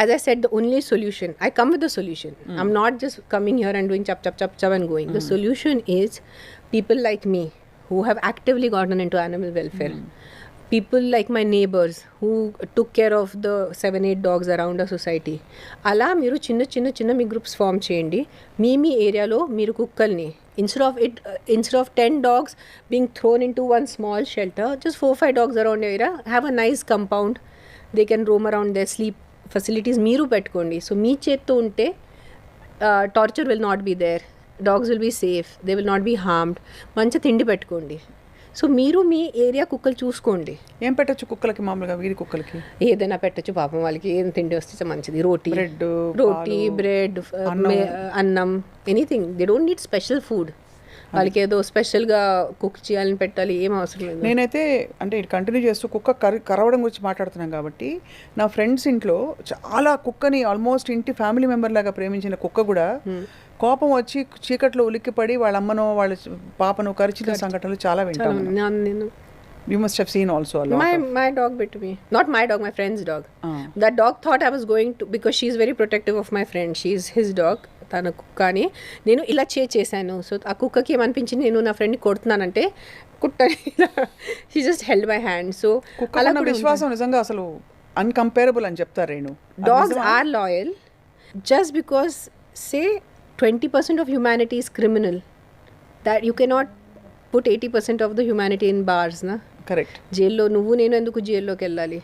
As I said, the only solution, I come with the solution. I'm not just coming here and doing chap and going. The solution is people like me who have actively gotten into animal welfare. People like my neighbors who took care of the 7-8 dogs around our society. అలా మీరు చిన్న మీ groups form చేయండి. మీ ఏరియాలో మీరు కుక్కల్ని, instead of 10 dogs being thrown into one small shelter, just 4-5 dogs around your area, have a nice compound. They can roam around there, sleep facilities మీరు పెట్టుకోండి. So మీ చేత్తో ఉంటే torture will not be there, dogs will be safe, they will not be harmed. మంచి తిండి పెట్టుకోండి. So మీరు మీ area కుక్కలు చూసుకోండి. ఏం పెట్టచ్చు కుక్కలకి, మామూలుగా వీధి కుక్కలకి ఏదైనా పెట్టచ్చు, పాపం వాళ్ళకి ఏం తిండి వస్తే మంచిది, రోటీ, బ్రెడ్, అన్నం, anything. They don't need special food. వాళ్ళకి ఏదో స్పెషల్గా కుక్ చేయాలని పెట్టాలి, ఏం అవసరం లేదు. నేనైతే అంటే కంటిన్యూ చేస్తూ కుక్క కరవడం గురించి మాట్లాడుతున్నాం కాబట్టి, నా ఫ్రెండ్స్ ఇంట్లో చాలా కుక్కని ఆల్మోస్ట్ ఇంటి ఫ్యామిలీ మెంబర్ లాగా ప్రేమించిన కుక్క కూడా కోపం వచ్చి చీకట్లో ఉలిక్కిపడి వాళ్ళ అమ్మను వాళ్ళ పాపను కరిచిన సంఘటనలు చాలా వింటాను. You must have seen also a lot. My dog bit me. Not my dog, my friend's dog. That dog thought I was going to, because she is very protective of my friend. She is his dog. తన కుక్కని నేను ఇలా చేశాను. So ఆ కుక్కకి ఏమనిపించింది, నేను నా ఫ్రెండ్ని కొడుతున్నానంటే కుట్టని she just held my hand. So అలా విశ్వాసం నిజంగా అసలు అన్కంపేరబుల్ అని చెప్తారు. నేను dogs are loyal. Just because say 20% of humanity is criminal, that you cannot put 80% of the humanity in bars, na? Correct. జైల్లో నువ్వు నేను ఎందుకు జైల్లోకి వెళ్ళాలి?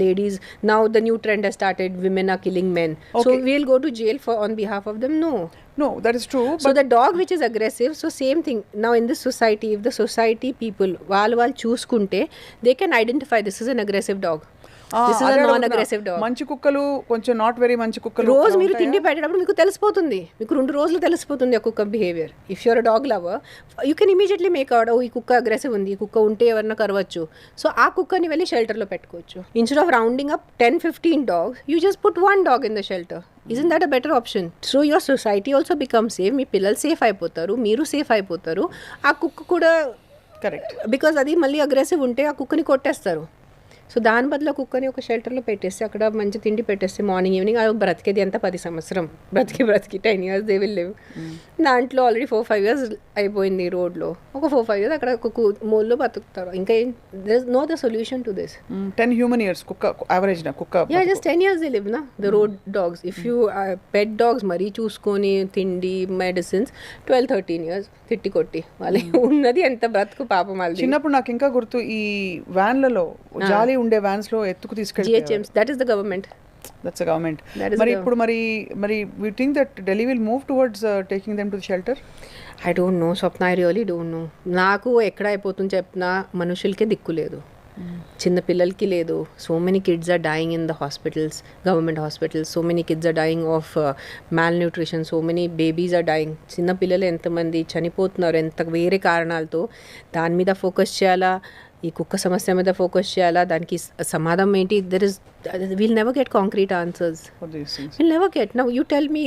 Ladies, now the new trend has started, women are killing men, so we'll go to jail for on behalf of them. No, that is true. So the dog which is aggressive, so same thing now in this society, if the society people వాళ్ళు చూసుకుంటే, they can identify this is an aggressive dog, this is a non aggressive dog. మంచి కుక్కలు, కొంచెం not very మంచి కుక్కలు, రోజు మీరు తిండి పెట్టేటప్పుడు మీకు తెలిసిపోతుంది, మీకు 2 రోజులు తెలిసిపోతుంది ఆ కుక్క behaviour. If you're a dog lover, you can immediately make out, ఈ కుక్క అగ్రెసివ్ ఉంది, ఈ కుక్క ఉంటే ఎవరన్నా కరవచ్చు. సో ఆ కుక్కని వెళ్ళి షెల్టర్లో పెట్టుకోవచ్చు. Instead of rounding up 10-15 dogs, you just put 1 dog in the shelter. Isn't that a better option? So your society also becomes safe. మీ పిల్లలు సేఫ్ అయిపోతారు, మీరు సేఫ్ అయిపోతారు, ఆ కుక్క కూడా. కరెక్ట్. బికాజ్ అది మళ్ళీ అగ్రెసివ్ ఉంటే ఆ కుక్కని కొట్టేస్తారు. సో దాని బదులు కుక్కని ఒక షెల్టర్లో పెట్టేస్తే అక్కడ మంచి తిండి పెట్టేస్తే మార్నింగ్ ఈవినింగ్ అది బ్రతికేది ఎంత 10 సంవత్సరం బ్రతికి 10 years దే విల్ లివ్. దాంట్లో ఆల్రెడీ 4-5 years అయిపోయింది రోడ్లో, ఒక 4-5 years అక్కడ ఒక మూల్లో బతుకుతారు. ఇంకా know the solution to this. 10 human years కుక్క యావరేజ్ నా కుక్క. Yeah just 10 years they live నా the road dogs. If you pet dogs మరీ చూసుకొని తిండి మెడిసిన్స్ 12-13 years తిట్టి కొట్టి వాళ్ళు ఉన్నది ఎంత బ్రతుకు పాపం వాళ్ళు. చిన్నప్పుడు నాకు ఇంకా గుర్తు, ఈ వ్యాన్లలో జాలి ఉండే వ్యాన్స్ లో ఎత్తుకు తీసుకెళ్ళి, that is the government. That's the government. మరి ఇప్పుడు మరి we think that Delhi will move towards taking them to the shelter? I don't know, Swapna, I really don't know. నాకు ఎక్కడ అయిపోతుంది చెప్పినా మనుషులకే దిక్కు లేదు, చిన్న పిల్లలకి లేదు. So many kids are dying in the hospitals, government hospitals. So many kids are dying of malnutrition. So many babies are dying. చిన్న పిల్లలు ఎంతమంది చనిపోతున్నారు, ఎంత వేరే కారణాలతో. దాని మీద ఫోకస్ చేయాలా, ఈ కుక్క సమస్య మీద ఫోకస్ చేయాలా, దానికి సమాధానం ఏంటి? Will never get concrete answers. Will never get. Now you tell me,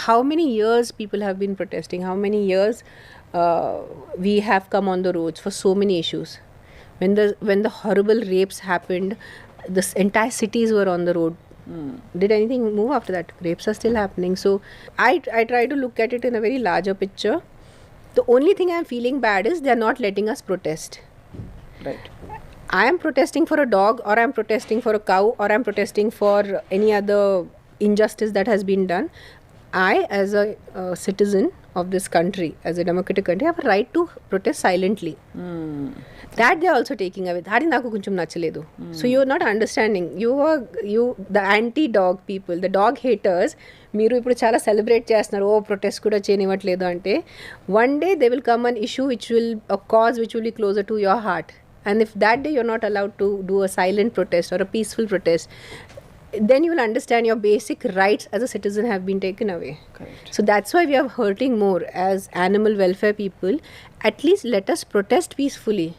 how many years people have been protesting, how many years we have come on the roads for so many issues. When the horrible rapes happened, this entire cities were on the road. Did anything move after that? Rapes are still happening. So I try to look at it in a very larger picture. The only thing I'm feeling bad is they're not letting us protest. Right. I am protesting for a dog, or I'm protesting for a cow, or I'm protesting for any other injustice that has been done. I, as a citizen of this country, as a democratic country, have a right to protest silently. That they are also taking away. That is naku koncham nachaledu. So you are not understanding. You the anti-dog people, the dog haters, మీరు ఇప్పుడు చాలా celebrate చేస్తున్నారు, ఓ protest కూడా చేయనివ్వట్లేదు అంటే, one day they will come an issue which will a cause which will be closer to your heart. And if that day you're not allowed to do a silent protest or a peaceful protest, then you will understand your basic rights as a citizen have been taken away. Correct. So that's why we are hurting more as animal welfare people. At least let us protest peacefully.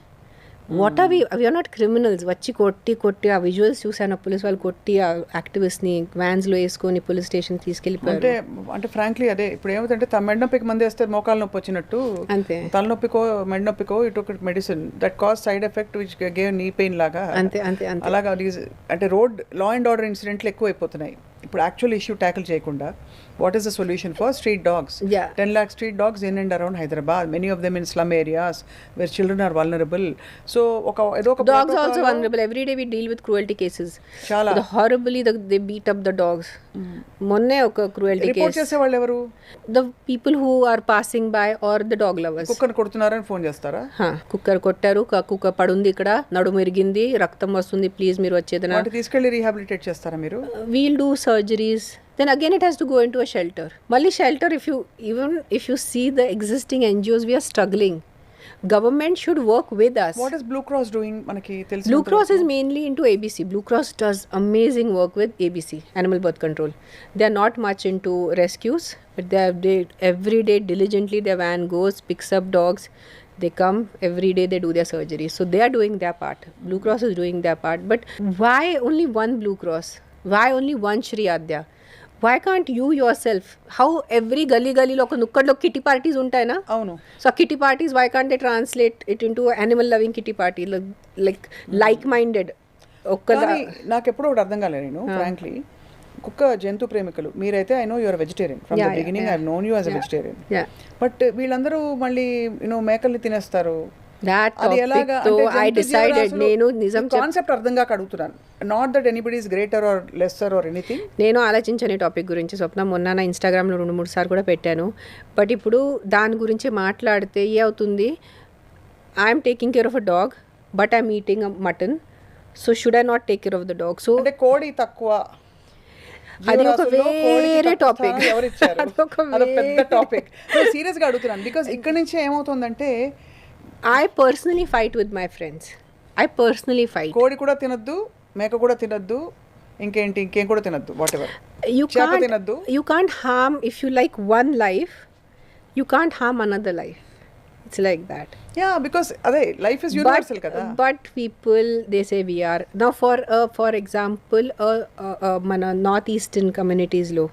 What are we are not criminals. వచ్చి కొట్టి ఆ visuals చూసాను, police వాళ్ళు కొట్టి ఆ యాక్టివిస్ట్ని వ్యాన్స్లో వేసుకొని police station తీసుకెళ్ళిపోయారు. అంటే ఫ్రాంక్లీ అదే ఇప్పుడు ఏమిటంటే మెడ నొప్పికి మంది వేస్తే మోకాలు నొప్పి వచ్చినట్టు, అంతే తలనొప్పికో మెడ నొప్పికో ఇటు ఒక medicine that cause side effect which gave knee pain లాగా. అంతే అంతే అంతే అలాగా అంటే రోడ్ లా అండ్ ఆర్డర్ ఇన్సిడెంట్లు ఎక్కువ అయిపోతున్నాయి. ఇప్పుడు యాక్చువల్ ఇష్యూ ట్యాకిల్ చేయకుండా what is the solution for street dogs? 10 lakh street dogs in and around Hyderabad, many of them in slum areas where children are vulnerable. So ఏదో ఒక dogs are also vulnerable. Every day we deal with cruelty cases. చాలా horribly they beat up the dogs. మొన్నే ఒక cruelty case. Report చేసే వాళ్ళు ఎవరు? The people who are passing by or the dog lovers. కుక్కను కొడుతున్నారని phone చేస్తారా? Cooker కొట్టారు, కుక్క పడుంది ఇక్కడ, నడుము ఇరిగింది, రక్తం వస్తుంది, ప్లీజ్ మీరు వచ్చేదనా. తీసుకెళ్ళి రీహాబిలిటేట్ చేస్తారా మీరు? We'll do surgeries. Then again it has to go into a shelter. Mali shelter, if you see the existing NGOs, we are struggling. Government should work with us. What is Blue Cross doing? Manaki telsi. Blue Cross is mainly into ABC. Blue Cross does amazing work with ABC, animal birth control. They are not much into rescues, but they every day diligently their van goes, picks up dogs. They come every day, they do their surgery. So they are doing their part. Blue Cross is doing their part. But why only one Blue Cross? Why only one Shri Adya? Why can't you yourself? How every gully lo ఒక nukkadlo kitty parties ఉంటాయనా? అవును. So kitty parties, why can't they translate it into animal loving kitty party, like minded? కానీ నాకు ఎప్పుడూ ఒకటి అర్థం కాలేదు నేను frankly, కుక్క జంతు ప్రేమికులు మీరైతే, I know your vegetarian from the beginning, I have known you as a vegetarian. But వీళ్ళందరూ మళ్ళీ మేకల్ని తినేస్తారు. కాన్సెప్ట్ అర్థం కాక అడుగుతున్నాను. Not that anybody is greater are lesser or anything. నేను ఆలోచించని టాపిక్ గురించి స్వప్న మొన్న నా ఇన్స్టాగ్రామ్లో 2-3 సార్లు కూడా పెట్టాను. బట్ ఇప్పుడు దాని గురించి మాట్లాడితే ఏ అవుతుంది, I'm taking care of a dog but I'm eating a mutton, so should I not take care of the dog? So అంటే కోడి తక్కువ, అది ఒక వేరే టాపిక్, పెద్ద టాపిక్. సీరియస్ గా అడుగుతున్నాను బికాస్ ఇక్కడ నుంచి ఏమవుతుందంటే, I personally fight with my friends. I personally fight. కోడి కూడా తినద్దు, మేక కూడా తినద్దు, ఇంకేం కూడా తినద్దు, whatever. You can't harm, if you like one life, you can't harm another life. It's like that. Yeah, because life is universal kada. But people, they say we are now for example mana northeastern communities lo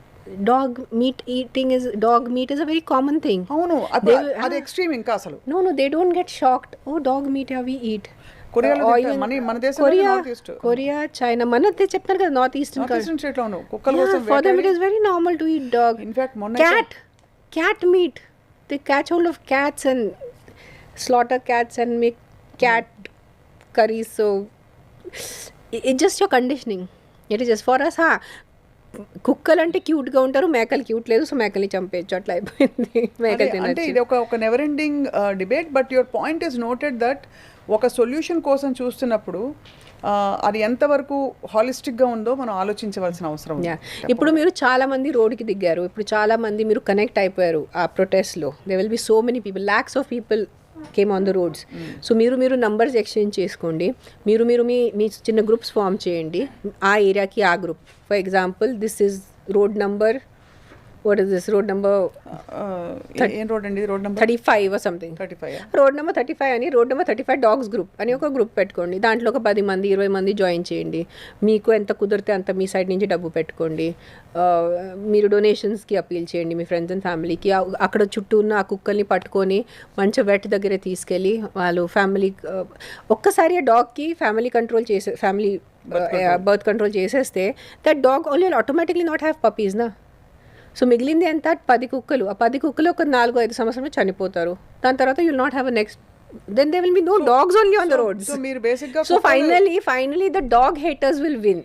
dog meat is a very common thing. అవును, అది extreme ఇంకా అసలు. No, they don't get shocked. Oh, dog meat we eat. కొరియాలో మన దేశంలో Korea, China, మన చెప్తారు కదా నార్త్ ఈస్టర్న్ స్టేట్ లోను కుక్కల కోసం for them it is very normal to eat dog. In fact మొన్న cat meat, they catch hold of cats and slaughter cats and make cat curries. So it's just your conditioning. It is just for us. కుక్కలు అంటే క్యూట్గా ఉంటారు, మేకలు cute లేదు, so మేకల్ని చంపేయచ్చు, అట్లా అయిపోయింది. మేకలు అంటే తినచ్చు. ఇది ఒక never ending debate. But your point is noted that ఒక సొల్యూషన్ కోసం చూస్తున్నప్పుడు అది ఎంతవరకు హాలిస్టిక్గా ఉందో మనం ఆలోచించవలసిన అవసరం ఉంది. ఇప్పుడు మీరు చాలా మంది రోడ్డుకి దిగారు, ఇప్పుడు చాలా మంది మీరు కనెక్ట్ అయిపోయారు ఆ ప్రొటెస్ట్లో. They will be so many people, lakhs of people came on the roads. So మీరు నంబర్స్ ఎక్స్చేంజ్ చేసుకోండి, మీరు మీ చిన్న గ్రూప్స్ ఫామ్ చేయండి, ఆ ఏరియాకి ఆ group. For example this is road number, what is this road number ఏం రోడ్ అండి, road number 35 or something. 35 road number 35 అని, రోడ్ నెంబర్ 35 డాగ్స్ గ్రూప్ అని ఒక గ్రూప్ పెట్టుకోండి. దాంట్లో ఒక 10 మంది 20 మంది జాయిన్ చేయండి. మీకు ఎంత కుదిరితే అంత మీ సైడ్ నుంచి డబ్బు పెట్టుకోండి. మీరు డొనేషన్స్కి అపీల్ చేయండి మీ ఫ్రెండ్స్ అండ్ ఫ్యామిలీకి. అక్కడ చుట్టూ ఉన్న ఆ కుక్కల్ని పట్టుకొని మంచి వెట్ దగ్గర తీసుకెళ్ళి వాళ్ళు ఫ్యామిలీ ఒక్కసారి ఆ డాగ్కి ఫ్యామిలీ బర్త్ కంట్రోల్ చేసేస్తే that dog only automatically not have puppies నా. సో మిగిలింది ఎంత, 10 కుక్కలు. ఆ 10 కుక్కలు ఒక 4-5 సంవత్సరంలో చనిపోతారు. దాని తర్వాత you'll not have next, then there will be no dogs only on the roads. So మీరు బేసిక్ గా So finally the dog haters will win.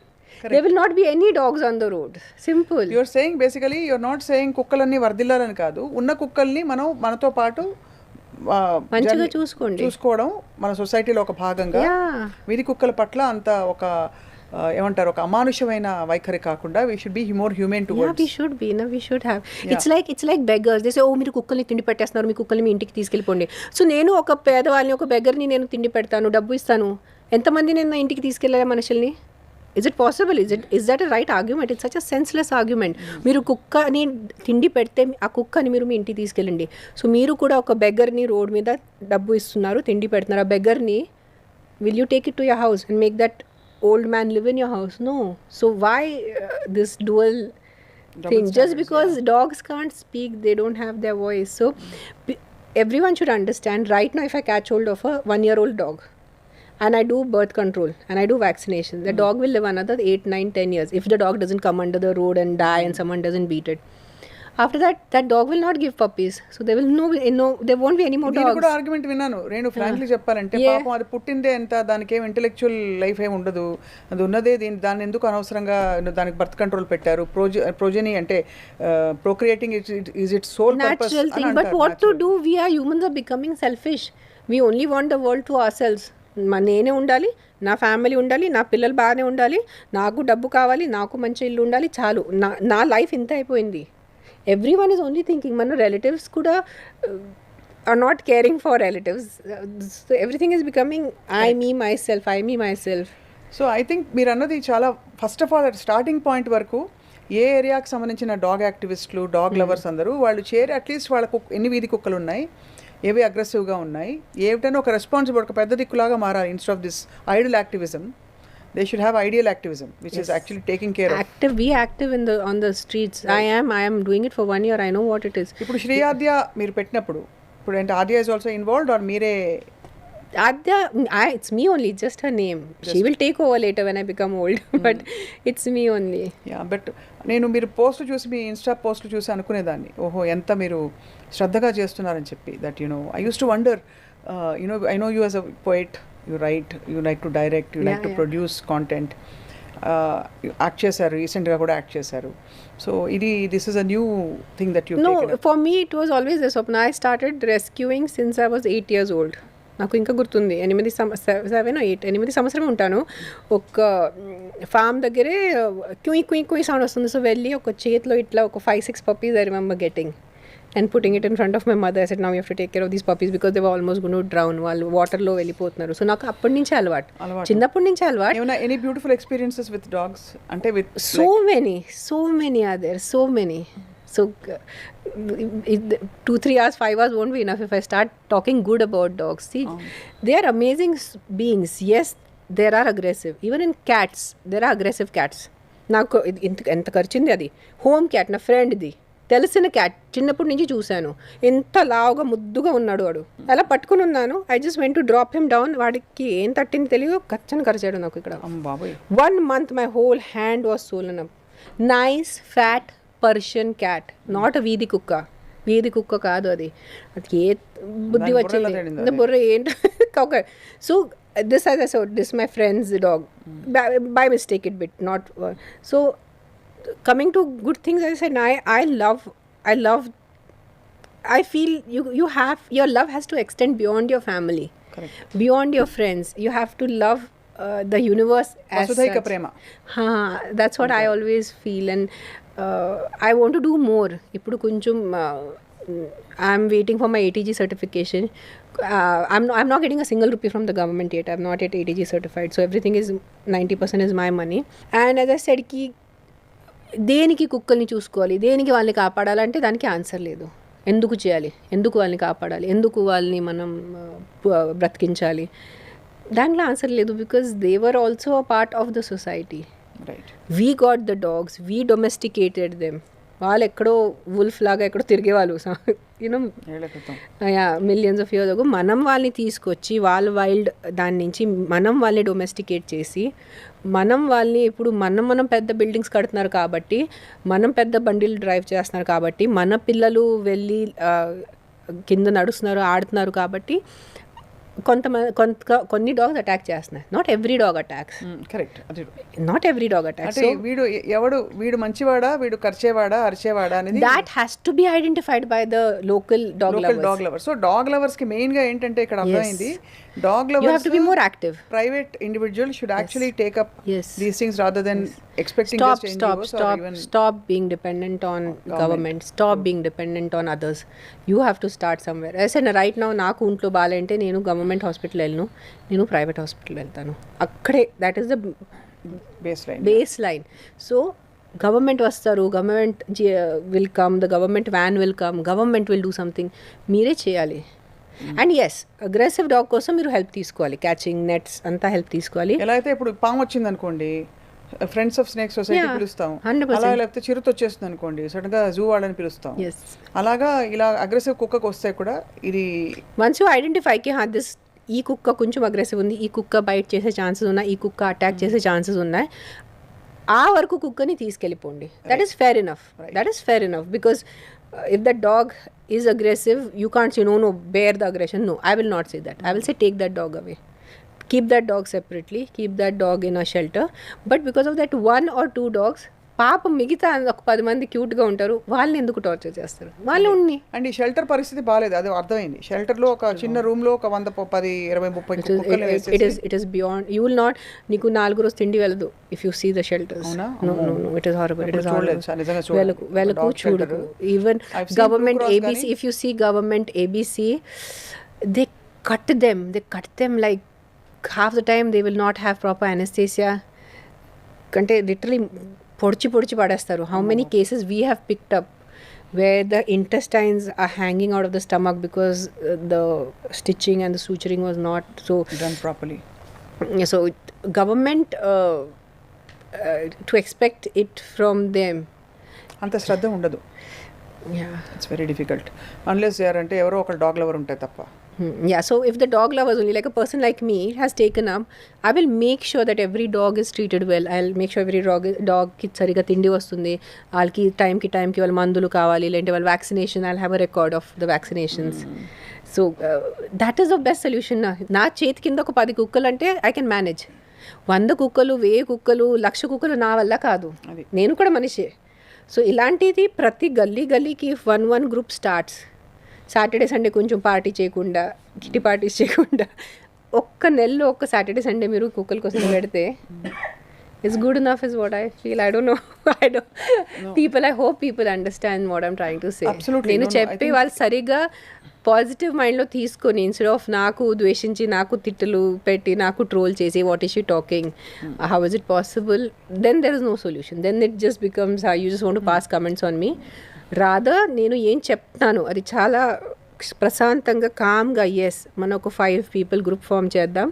There will not be any dogs on the road. Simple. You are saying basically you are not saying కుక్కలన్నీ వర్ధిల్లాలని కాదు, ఉన్న కుక్కల్ని మనతో పాటు మంచిగా చూసుకోవడం మన సొసైటీలో ఒక భాగంగా. వీధి కుక్కల పట్ల అంత ఒక ఏమంటారు, ఒక అమానుషమైన వైఖరి కాకుండా we should be more humane towards. We should have. It's like beggars. They say, oh మీరు కుక్కల్ని తిండి పెట్టేస్తున్నారు, మీ కుక్కల్ని మీ ఇంటికి తీసుకెళ్ళిపోండి. సో నేను ఒక పేదవాళ్ళని, ఒక బెగ్గర్ని నేను తిండి పెడతాను, డబ్బు ఇస్తాను, ఎంతమంది నేను నా ఇంటికి తీసుకెళ్ళాలి మనుషుల్ని? Is it possible? Is that a right argument? It's such a senseless argument. మీరు కుక్కని తిండి పెడితే ఆ కుక్కని మీరు మీ ఇంటికి తీసుకెళ్ళండి. సో మీరు కూడా ఒక బెగ్గర్ని రోడ్ మీద డబ్బు ఇస్తున్నారు, తిండి పెడుతున్నారు. ఆ బెగ్గర్ని will you take it to your house and make that old man live in your house? No. So why this dual thing? Just because dogs can't speak, they don't have their voice. So everyone should understand. Right now if I catch hold of a 1-year-old dog and I do birth control and I do vaccination, the dog will live another 8, 9, 10 years if the dog doesn't come under the road and die and someone doesn't beat it. After that dog will not give puppies. So there won't be any more dogs. నేను కూడా argument విన్నాను Renu, frankly చెప్పాలంటే. పాపం అది పుట్టిందే ఎంత, దానికి ఏం ఇంటెలెక్చువల్ లైఫ్ ఏమి ఉండదు, అది ఉన్నదే దాన్ని ఎందుకు అనవసరంగా దానికి బర్త్ కంట్రోల్ పెట్టారు, ప్రోజెనీ అంటే procreating is its sole purpose. Natural thing, but what to do? We are humans are becoming selfish. We only want the world to ourselves. నేనే ఉండాలి, నా ఫ్యామిలీ ఉండాలి, నా పిల్లలు బాగానే ఉండాలి, నాకు డబ్బు కావాలి, నాకు మంచి ఇల్లు ఉండాలి, చాలు. నా లైఫ్ ఇంత అయిపోయింది. Everyone is only thinking, మన relatives kuda are not caring for relatives. So everything is becoming me, myself. So I think మీరు అన్నది చాలా, first of all starting point వరకు ఏ ఏరియాకి సంబంధించిన డాగ్ యాక్టివిస్టులు, డాగ్ లవర్స్ అందరూ వాళ్ళు చేరి అట్లీస్ట్ వాళ్ళకు ఎన్ని వీధి కుక్కలు ఉన్నాయి, ఏవి అగ్రెసివ్గా ఉన్నాయి, ఏమిటైనా ఒక రెస్పాన్సిబుల్, ఒక పెద్ద దిక్కులాగా మారాలి. Instead of this Idol activism, they should have ideal activism, which is actually taking care of. Be active on the streets. Right. I am doing it for 1 year. I know what it is. ఇప్పుడు శ్రీ ఆద్య మీరు పెట్టినప్పుడు, ఇప్పుడు అంటే ఆద్య is also involved or మీరే? Adya, it's me only, just her name. She will take over later when I become old, but it's me only. Yeah, but నేను మీరు post చూసి, మీ Insta post చూసి అనుకునేదాన్ని, ఓహో ఎంత మీరు శ్రద్ధగా చేస్తున్నారని చెప్పి. That I used to wonder, I know you as a poet, you write, you like to direct, you like to produce content. Act చేశారు, రీసెంట్గా కూడా యాక్ట్ చేశారు. So this is a new thing that you taken up. For me it was always this. Swapna, I started rescuing since I was 8 years old. నాకు ఇంకా గుర్తుంది, 8 సంవత్సరం ఉంటాను. ఒక ఫామ్ దగ్గరే క్యూయి సౌండ్ వస్తుంది. సో వెళ్ళి ఒక చేతిలో ఇట్లా ఒక 5-6 puppies I remember getting and putting it in front of my mother. I said, now you have to take care of these puppies because they were almost going to drown. వాళ్ళు వాటర్లో వెళ్ళిపోతున్నారు. So నాకు అప్పటి నుంచి అలవాటు, చిన్నప్పటి నుంచి అలవాటు. ఏమైనా any beautiful experiences with dogs? అంటే with so many are there, so many. So 2-3 hours, 5 hours won't be enough if I start talking good about dogs. See, they are amazing beings. Yes, there are aggressive. Even in cats, there are aggressive cats. నాకు ఎంత ఖర్చింది అది. Home cat నా ఫ్రెండ్ది, తెలిసిన cat, చిన్నప్పటి నుంచి చూశాను. ఎంత లావుగా ముద్దుగా ఉన్నాడు వాడు. అలా పట్టుకుని ఉన్నాను. I just went to drop him down. వాడికి ఏం తట్టింది తెలియదు, కచ్చని కరిచాడు నాకు ఇక్కడ. 1 month my whole hand was swollen up. Nice fat Persian cat, not a వీధి కుక్క. వీధి కుక్క కాదు అది. అది ఏ బుద్ధి వచ్చింది బుర్ర ఏంటి. Okay, so this as I said, this my friend's dog. By mistake it bit, not so. Coming to good things, as I said, I love. I feel you have, your love has to extend beyond your family. Correct. Beyond your friends. You have to love the universe as Vasudhaika such. prema. That's what I always feel, and I want to do more. Ippudu koncham I'm waiting for my ATG certification. I'm not getting a single rupee from the government yet. I'm not yet ATG certified, so everything is 90% is my money. And as I said ki దేనికి కుక్కల్ని చూసుకోవాలి, దేనికి వాళ్ళని కాపాడాలంటే దానికి answer లేదు. ఎందుకు చేయాలి, ఎందుకు వాళ్ళని కాపాడాలి, ఎందుకు వాళ్ళని మనం బ్రతికించాలి, దాంట్లో ఆన్సర్ లేదు. Because they were also a part of the society. Right. We got the dogs, we domesticated them. వాళ్ళు ఎక్కడో వుల్ఫ్ లాగా ఎక్కడో తిరిగేవాళ్ళు, you know, millions of years ago. మనం వాళ్ళని తీసుకొచ్చి వాళ్ళ వైల్డ్ దాని నుంచి మనం వాళ్ళని డొమెస్టికేట్ చేసి మనం వాళ్ళని ఇప్పుడు మనం పెద్ద బిల్డింగ్స్ కడుతున్నారు కాబట్టి, మనం పెద్ద బండిలు డ్రైవ్ చేస్తున్నారు కాబట్టి, మన పిల్లలు వెళ్ళి కింద నడుస్తున్నారు, ఆడుతున్నారు కాబట్టి కొన్ని డాగ్స్ అటాక్ చేస్తున్నాయి. Not every dog attacks. Correct. Not every dog attacks. వీడు మంచివాడా, వీడు కరిచేవాడా, అరిచేవాడా అనేది that has to be identified by the local dog lovers. So dog lovers కి మెయిన్ గా ఏంటంటే ఇక్కడ అర్థమైంది, dog lovers you have to be more active. Private individuals should actually take up these things rather than expecting just NGOs or even stop being dependent on government. Stop being dependent on others. You have to start somewhere. I said right now నాకు ఒంట్లో బాగాలంటే నేను government hospital వెళ్ళను, నేను private hospital వెళ్తాను. అక్కడే that is the baseline. So government వస్తారు, government will come, the government van will come, government will do something. మీరే చేయాలి. అండ్ ఎస్, అగ్రెసివ్ డాగ్ కోసం మీరు హెల్ప్ తీసుకోవాలి, క్యాచింగ్ నెట్స్ అంతా హెల్ప్ తీసుకోవాలి. ఎలా అయితే ఇప్పుడు పాము వచ్చింది అనుకోండి, ఫ్రెండ్స్ ఆఫ్ స్నేక్ సొసైటీ పిలుస్తాం, అలా లేకపోతే చిరుత వచ్చేస్తుంది అనుకోండి, సడన్ గా జూ వాళ్ళని పిలుస్తాం. అలాగా ఇలా అగ్రెసివ్ కుక్కకు వస్తే కూడా ఇది వన్స్ యూ ఐడెంటిఫై కి దిస్, ఈ కుక్క కొంచెం అగ్రెసివ్ ఉంది, ఈ కుక్క బైట్ చేసే ఛాన్సెస్ ఉన్నాయి, ఈ కుక్క అటాక్ చేసే ఛాన్సెస్ ఉన్నాయి, ఆ వరకు కుక్కని తీసుకెళ్ళిపోండి. That is fair enough. That is fair enough. Because if the dog is aggressive, you can't say no, bear the aggression. No, I will not say that. I will say take that dog away. Keep that dog separately. Keep that dog in a shelter. But because of that 1 or 2 dogs, పాపం మిగతా ఒక 10 మంది క్యూట్గా ఉంటారు, వాళ్ళని ఎందుకు torture చేస్తారు? వాళ్ళు ఉన్ని. అండ్ ఈ షెల్టర్ పరిస్థితి బాగాలేదు, అది అర్థమైంది. షెల్టర్లో ఒక చిన్న రూమ్లో ఒక 100, 10, 20, 30 it is beyond. You will not, నీకు 4 రోజు తిండి వెళ్ళదు if you see the shelters. No, it is horrible. It is horrible. వెళ్ళకు చూడకు. Even government ABC, if you see government ABC, they cut them like half the time they will not have proper anesthesia. అంటే literally పొడిచి పడేస్తారు. How many cases we have picked up where the intestines are hanging out of the stomach because the stitching and the suturing was not so done properly. So government to expect it from them, అంత శ్రద్ధ ఉండదు. It's very difficult unless they are అంటే ఎవరో ఒక dog lover ఉంటే తప్ప. Yeah, so if the dog lovers only, like a person like me has taken up, I will make sure that every dog is treated well. I'll make sure every dog ki sariga tindi vastundi, వాళ్ళకి టైంకి వాళ్ళ మందులు కావాలి, లేదంటే వాళ్ళ vaccination, I'll have a record of the vaccinations. So that is the best solution. నా చేతి కింద ఒక 10 కుక్కలు అంటే I can manage. 100 కుక్కలు, 1000 కుక్కలు, 1,00,000 కుక్కలు నా వల్ల కాదు. నేను కూడా మనిషే. సో ఇలాంటిది ప్రతి గల్లీకి 1 గ్రూప్ స్టార్ట్స్. సాటర్డే సండే కొంచెం పార్టీ చేయకుండా, కిట్టి పార్టీస్ చేయకుండా, ఒక్క నెలలో ఒక్క సాటర్డే సండే మీరు కుక్కల కోసం పెడితే it's good enough is what I feel. I don't know people, I hope people understand what I'm trying to say. నేను చెప్పి వాళ్ళు సరిగా పాజిటివ్ మైండ్లో తీసుకొని, ఇన్స్టెడ్ ఆఫ్ నాకు ద్వేషించి, నాకు తిట్టులు పెట్టి, నాకు ట్రోల్ చేసి what is she talking, how is it possible, then there is no solution. Then it just becomes you just want to pass comments on me. Rather నేను ఏం చెప్తాను అది చాలా ప్రశాంతంగా కామ్గా ఎస్ మన ఒక 5 people గ్రూప్ ఫామ్ చేద్దాం,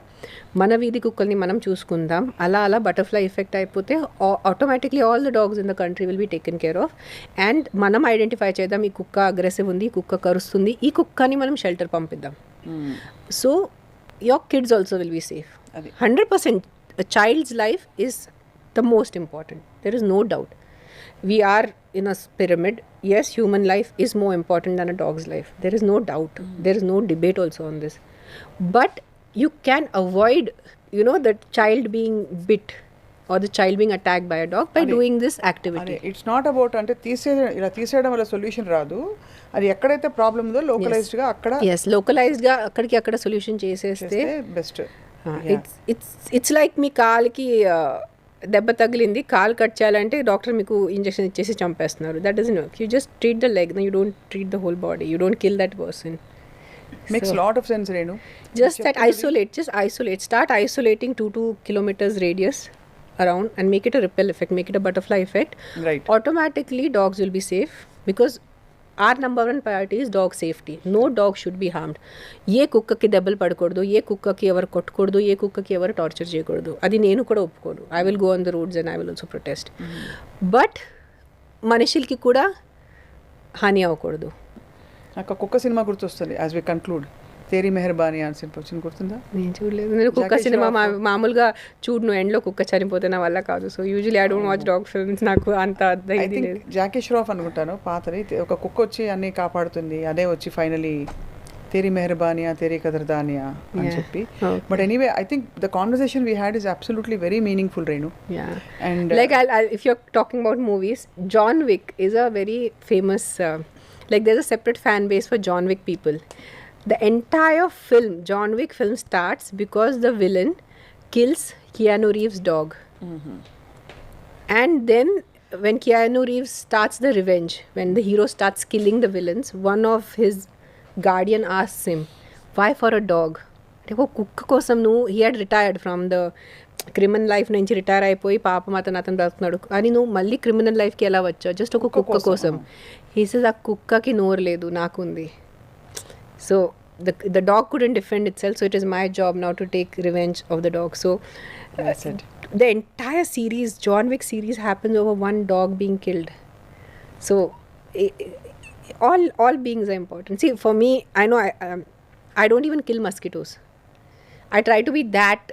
మన వీధి కుక్కల్ని మనం చూసుకుందాం, అలా అలా బటర్ఫ్లై ఎఫెక్ట్ అయిపోతే automatically all the dogs in the country will be taken care of. And మనం ఐడెంటిఫై చేద్దాం ఈ కుక్క అగ్రెసివ్ ఉంది, ఈ కుక్క కరుస్తుంది, ఈ కుక్కని మనం షెల్టర్ పంపిద్దాం. So your kids also will be safe. 100% a child's life is the most important. There is no doubt. We are in a pyramid. Yes, human life is more important than a dog's life. There is no doubt. There is no debate also on this. But you can avoid, the child being bit or the child being attacked by a dog by doing this activity. It's not about అంటే ఇలా తీసేయడం వల్ల solution రాదు. అది ఎక్కడైతే problem ఉందో లోకలైజ్డ్గా అక్కడ లోకలైజ్డ్గా అక్కడికి అక్కడ సొల్యూషన్ చేసేస్తే బెస్ట్. ఇట్స్ లైక్ మీ కాలుకి దెబ్బ తగిలింది, కాలు కట్ చేయాలంటే డాక్టర్ మీకు ఇంజెక్షన్ ఇచ్చేసి చంపేస్తున్నారు. That doesn't work. You just treat the leg, you don't treat the whole body, you don't kill that person. Makes lot of sense, Renu. Just isolate. Start isolating 2 kilometers radius around and make it a ripple effect, make it a butterfly effect. Right. Automatically dogs will be safe because our number one priority is dog safety. No dog should be harmed. ఏ కుక్కకి దెబ్బలు పడకూడదు, ఏ కుక్కకి ఎవరు కొట్టకూడదు, ఏ కుక్కకి ఎవరు torture చేయకూడదు. అది నేను కూడా ఒప్పుకోను. I will go on the roads and I will also protest. But మనుషులకి కూడా హాని అవ్వకూడదు. నాకు కుక్క సినిమా గుర్తొస్తుంది యాజ్ వి కన్క్లూడ్. తేరీ మెహర్బానీ అని సినిమా వచ్చింది, గుర్తుందా? నేను చూడలేదు. నేను కుక్క సినిమా మామూలుగా చూడను, ఎండ్లో కుక్క చనిపోతే నా వల్ల కాదు. So usually I don't watch dog films. నాకు అంత ఐ థింక్ జాకీ ష్రాఫ్ అనుకుంటాను పాతది. ఒక కుక్క వచ్చి అన్నీ కాపాడుతుంది, అదే వచ్చి ఫైనలీ తేరీ మెహర్బానియా తేరీ కదర్దానియా అని చెప్పి. But anyway I think the conversation we had is absolutely very meaningful, Renu. And like if you're talking about movies, John Wick is a very famous there's a separate fan base for John Wick people. The entire film, John Wick film, starts because the villain kills Keanu Reeves' dog. And then when Keanu Reeves starts the revenge, when the hero starts killing the villains, one of his guardian asks him, why for a dog? Dekho kukka kosam nu, he had retired from the criminal life నుంచి retire అయిపోయి పాపం అతను బ్రతుకున్నాడు, అని నువ్వు మళ్ళీ criminal లైఫ్కి ఎలా వచ్చావు? జస్ట్ ఒక కుక్క కోసం. హీ సేస్ ఆ కుక్కకి నోరు లేదు, నాకుంది. So the dog couldn't defend itself, so it is my job now to take revenge of the dog. So the entire series, John Wick series, happens over one dog being killed. So all beings are important. See, for me, I know I don't even kill mosquitoes. I try to be that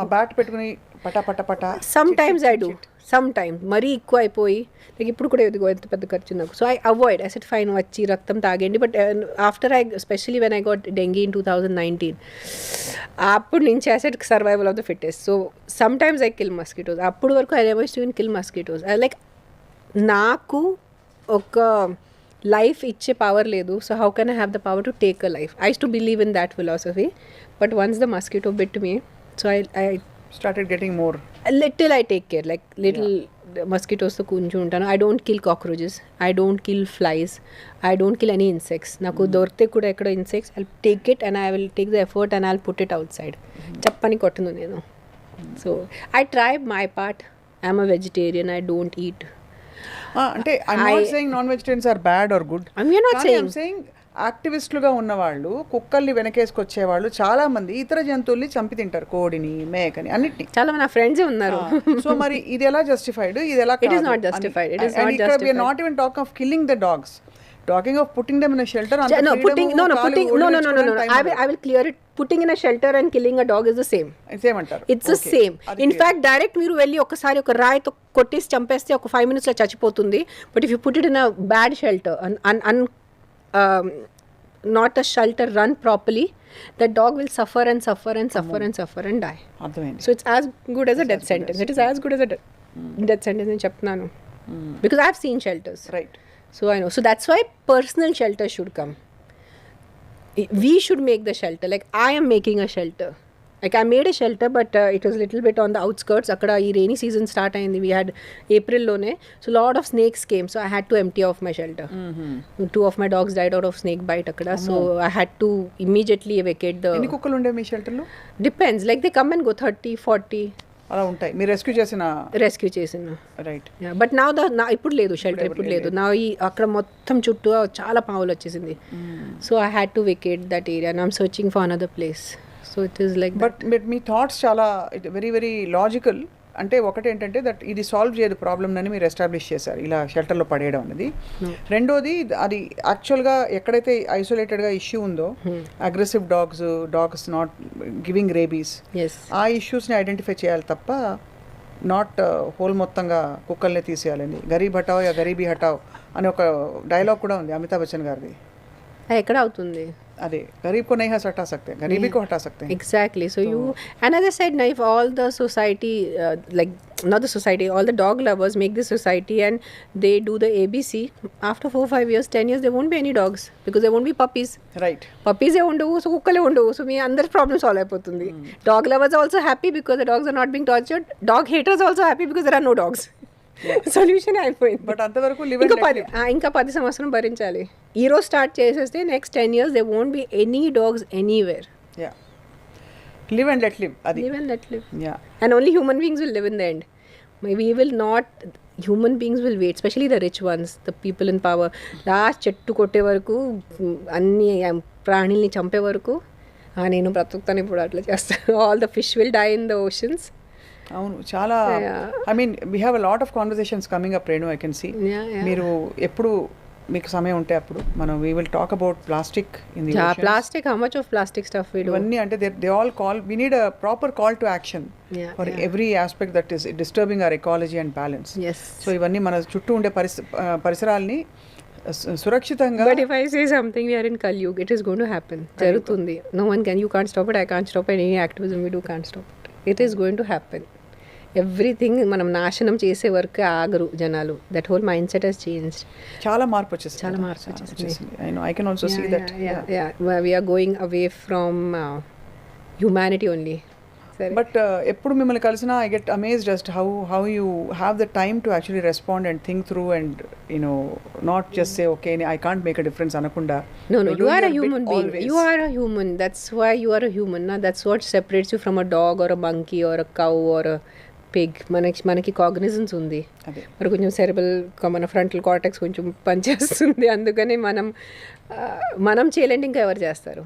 ఆ bat పెట్టుకుని పటా పటా పటా. Sometimes I do, sometimes మరీ ఎక్కువ అయిపోయి like ఇప్పుడు కూడా ఎదుగో ఎంత పెద్ద ఖర్చు నాకు. So I avoid. I set fine, వచ్చి రక్తం తాగండి. But after especially when I got dengue in 2019, అప్పుడు నుంచి I set survival of the fittest. So sometimes I kill mosquitoes. అప్పుడు వరకు I never used to kill mosquitoes. Like నాకు ఒక life ఇచ్చే పవర్ లేదు. So how can I have the power to take a life? I used to believe in that philosophy. But once the mosquito bit me, so I started getting more. Little I take care, like little mosquitoes to kunju untanu. I don't kill cockroaches, I don't kill flies, I don't kill any insects. Naku dorte kuda ekkada insects, I'll take it and I will take the effort and I'll put it outside. Chappani kottunu nenu. So I try my part. I'm a vegetarian, I don't eat. అంటే I'm not saying non-vegetarians are bad or good. I'm not saying. I'm saying యాక్టివిస్టులుగా ఉన్నవాళ్ళు, కుక్కల్ని వెనకేసుకొచ్చేవాళ్ళు చాలా మంది ఇతర జంతువుల్ని చంపి తింటారు, కోడిని, మేకని, అన్నిటిని. చాలా మంది నా ఫ్రెండ్స్ ఉన్నారు. సో మరి ఇది ఎలా జస్టిఫైడ్? ఇది ఎలా? It is not justified. It is not justified. We are not even talking of killing the dogs. Talking of putting them in a shelter. No, I will clear it. Putting in a shelter and killing a dog is the same. Same అంటారు. It's the same. In fact, direct మీరు వెళ్ళి ఒకసారి ఒక రాయితో కొట్టేసి చంపేస్తే ఒక 5 minutes లో చచ్చిపోతుంది. But if you put it in a bad shelter, not a shelter run properly, the dog will suffer and suffer and suffer and suffer and die. So it's as good as a death sentence. It is as good as a death sentence in చెప్తున్నాను. Because I've seen shelters. Right. So I know. So that's why personal shelter should come. We should make the shelter. Like I am making a shelter. Like I made a shelter, but it was a little bit on the outskirts. Akkada ee rainy season start ayindi. We had April lone. So lot of snakes came. So I had to empty off my shelter. 2 of my dogs died out of snake bite akkada. So I had to immediately evacuate the. Enni kukkulu unde mee shelter lo? Depends. Like they come and go, 30, 40. అలా ఉంటాయి. మీరు rescue చేసిన right. But నా ఇప్పుడు లేదు shelter, ఇప్పుడు లేదు. నా ఈ అక్కడ మొత్తం చుట్టూ చాలా పావులు వచ్చేసింది. So I had to vacate that area and I'm searching for another place. So it is like but me thoughts చాలా వెరీ వెరీ లాజికల్. అంటే ఒకటి ఏంటంటే దట్ ఇది సాల్వ్ చేయదు ప్రాబ్లమ్ అని మీరు ఎస్టాబ్లిష్ చేశారు ఇలా షెల్టర్లో పడేయడం అనేది. రెండోది అది యాక్చువల్గా ఎక్కడైతే ఐసోలేటెడ్గా ఇష్యూ ఉందో aggressive dogs not giving rabies, ఆ ఇష్యూస్ని ఐడెంటిఫై చేయాలి తప్ప నాట్ హోల్ మొత్తంగా కుక్కల్ని తీసేయాలని. గరీబ్ హటావ్ యా గరీబీ హటావ్ అని ఒక డైలాగ్ కూడా ఉంది అమితాబ్ బచ్చన్ గారిది. ఎక్కడ అవుతుంది అదే गरीब को नहीं हटा सकते, गरीबी को हटा सकते हैं. Exactly. So you, and as I said, now if all the society, like not the society, all the dog lovers make this society and they do the ABC, after 4, 5 years, 10 years, there won't be any dogs because there won't be puppies. Right. Puppies ఏ ఉండవు, so కుక్కలే ఉండవు. So మీ అందరి problem solve అయిపోతుంది. Dog lovers are also happy because the dogs are not being tortured. Dog haters are also happy because there are no dogs. Solution అయిపోయింది. But అంతవరకు ఇంకా 10 సంవత్సరం భరించాలి. ఈ రోజు స్టార్ట్ చేసేస్తే next 10 years there won't be any dogs anywhere. Yeah. Live and let live. Live and let live. Yeah. And only human beings will live in the end. We will not, human beings will wait, especially the rich ones, the people in power. Last చెట్టు కొట్టే వరకు అన్ని ప్రాణుల్ని చంపే వరకు నేను బ్రతుకుతాను ఇప్పుడు అట్లా చేస్తాను. All the fish will die in the oceans. అవును, చాలా I mean we have a lot of conversations coming up Renu. I can see మీరు ఎప్పుడు మీకు సమయం ఉంటే అప్పుడు మనం we will talk about plastic in the oceans. Plastic, how much of plastic stuff we do. ఇవన్నీ అంటే they all call, we need a proper call to action for every aspect that is disturbing hour ecology and balance. So ఇవన్నీ మన చుట్టూ ఉండే పరిసరాల్ని సురక్షితంగా. But if I say something, we are in Kalyug, it is going to happen. జరుగుతుంది. No one can, you can't stop it, I can't stop it, any activism we do can't stop it. It is going to happen. Everything మనం నాశనం చేసే వరకు ఆగరు జనాలు. That whole mind set has changed. చాలా మార్పు వచ్చేసింది. I can also see that. We are going away from humanity only. But ఎప్పుడు మిమ్మల్ని కలిసినా I get amazed just how you have the time to actually respond and think through and not just say okay I can't make a difference అనకుండా. No, you are a human being. You are a human. That's why you are a human. That's what separates you from a dog or a monkey or a cow or a pig. మనకి cognizance ఉంది, మరి కొంచెం సెరెబల్, మన frontal cortex కొంచెం పనిచేస్తుంది. అందుకని మనం చేయలేండి, ఇంకా ఎవరు చేస్తారు?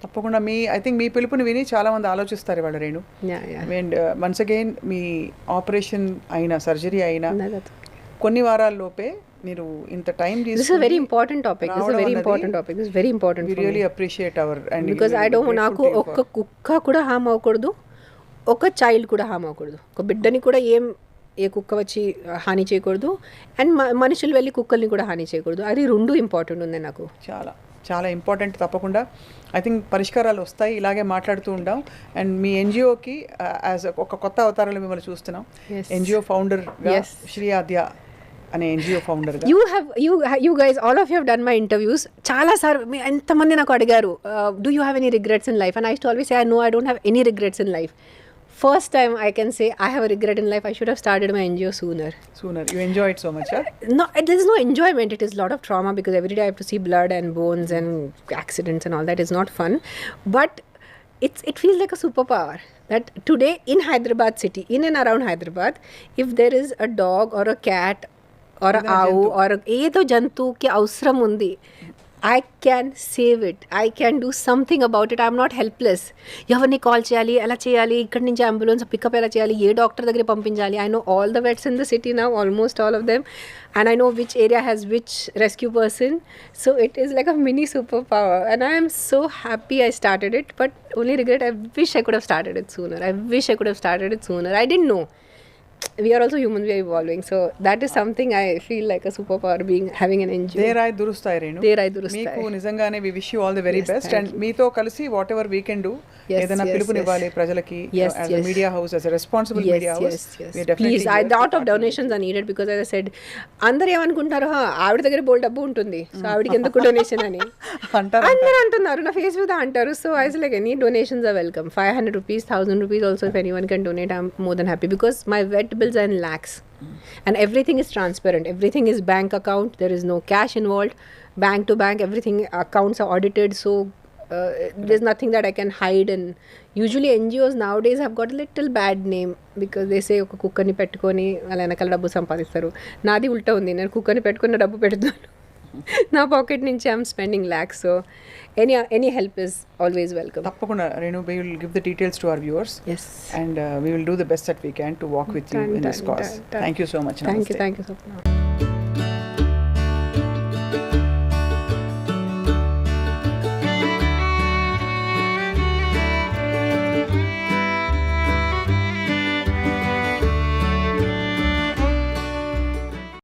తప్పకుండా ఐ థింక్ మీ పిలుపుని విని చాలా మంది ఆలోచిస్తారు ఇవాళ Renu. And once again me operation అయినా సర్జరీ అయినా కొన్ని వారాల్లోపే మీరు ఇంత టైం తీసుకుని very important topic. Very important. Really appreciate hour and because I don't, నాకు ఒక్క కుక్క కూడా హామ్ అవ్వకూడదు, ఒక చైల్డ్ కూడా హామ్ అవ్వకూడదు, ఒక బిడ్డని కూడా ఏ కుక్క వచ్చి హాని చేయకూడదు, అండ్ మనుషులు వెళ్ళి కుక్కల్ని కూడా హాని చేయకూడదు. అది రెండు ఇంపార్టెంట్ ఉంది నాకు. చాలా చాలా ఇంపార్టెంట్. తప్పకుండా ఐ థింక్ పరిష్కారాలు వస్తాయి. ఇలాగే మాట్లాడుతూ ఉంటాం. అండ్ మీ ఎన్జిఓకి యాజ్ ఒక కొత్త అవతారంలో మిమ్మల్ని చూస్తున్నాం. ఎన్జిఓ ఫౌండర్ శ్రీ ఆద్య అనే NGO founder. You guys all of you have done my interviews. చాలా సార్ ఎంతమంది నాకు అడిగారు, do you have any regrets in life? And I used to always say no, I don't have any regrets in life. First time I can say I have a regret in life. I should have started my NGO sooner. You enjoy it so much, huh? No, there is no enjoyment. It is a lot of trauma because every day I have to see blood and bones and accidents and all that. Is not fun. But it feels like a superpower that today in Hyderabad city, in and around Hyderabad, if there is a dog or a cat or a owl or ఏదో జంతువుకి అవసరం ఉంది, I can save it. I can do something about it. I'm not helpless. ఎవరిని call చేయాలి, ఎలా చేయాలి, ఇక్కడి నుంచి ambulance pickup ఎలా చేయాలి, ఏ డాక్టర్ దగ్గర పంపించాలి. I know all the vets in the city now, almost all of them. And I know which area has which rescue person. So it is like a mini superpower. And I am so happy I started it. But only regret, I wish I could have started it sooner. I didn't know. We are also humans, we are evolving. So that is something I feel like a superpower, having an NGO. దేరాయి దురుస్తాయి Renu. మీకు నిజంగానే we wish you all the very best. And మీతో కలిసి whatever we can do, ఏదైనా పిలుపునివ్వాలి ప్రజలకి as a media house, as a responsible media house. We definitely please, a lot of donations are needed because as I said, అందరూ ఏమనుకుంటారు, ఆవిడ దగ్గర బోల్ డబ్బు ఉంటుంది, సో ఆవిడకి ఎందుకు డొనేషన్ అని అందరూ అంటున్నారు, నా ఫేస్ మీద అంటారు. So I was like, any donations are welcome. 500 rupees, 1000 rupees also, if anyone can donate, I'm more than happy because my vet bills are in lakhs and everything is transparent. Everything is bank account. There is no cash involved. Bank to bank, everything, accounts are audited. So there's nothing that I can hide. And usually NGOs nowadays have got a little bad name because they say ఒక కుక్కని పెట్టుకొని వాళ్ళ వెనకాల డబ్బు సంపాదిస్తారు. నాది ఉల్టా ఉంది, నేను కుక్కని పెట్టుకున్న డబ్బు పెడుతున్నాను నా పాకెట్ నుంచి I'm spending lakhs. So any help is always welcome. తప్పకుండా Renu, we will give the details to our viewers. Yes. And we will do the best that we can to walk with you in this cause. Thank you so much. Thank you, Swapna.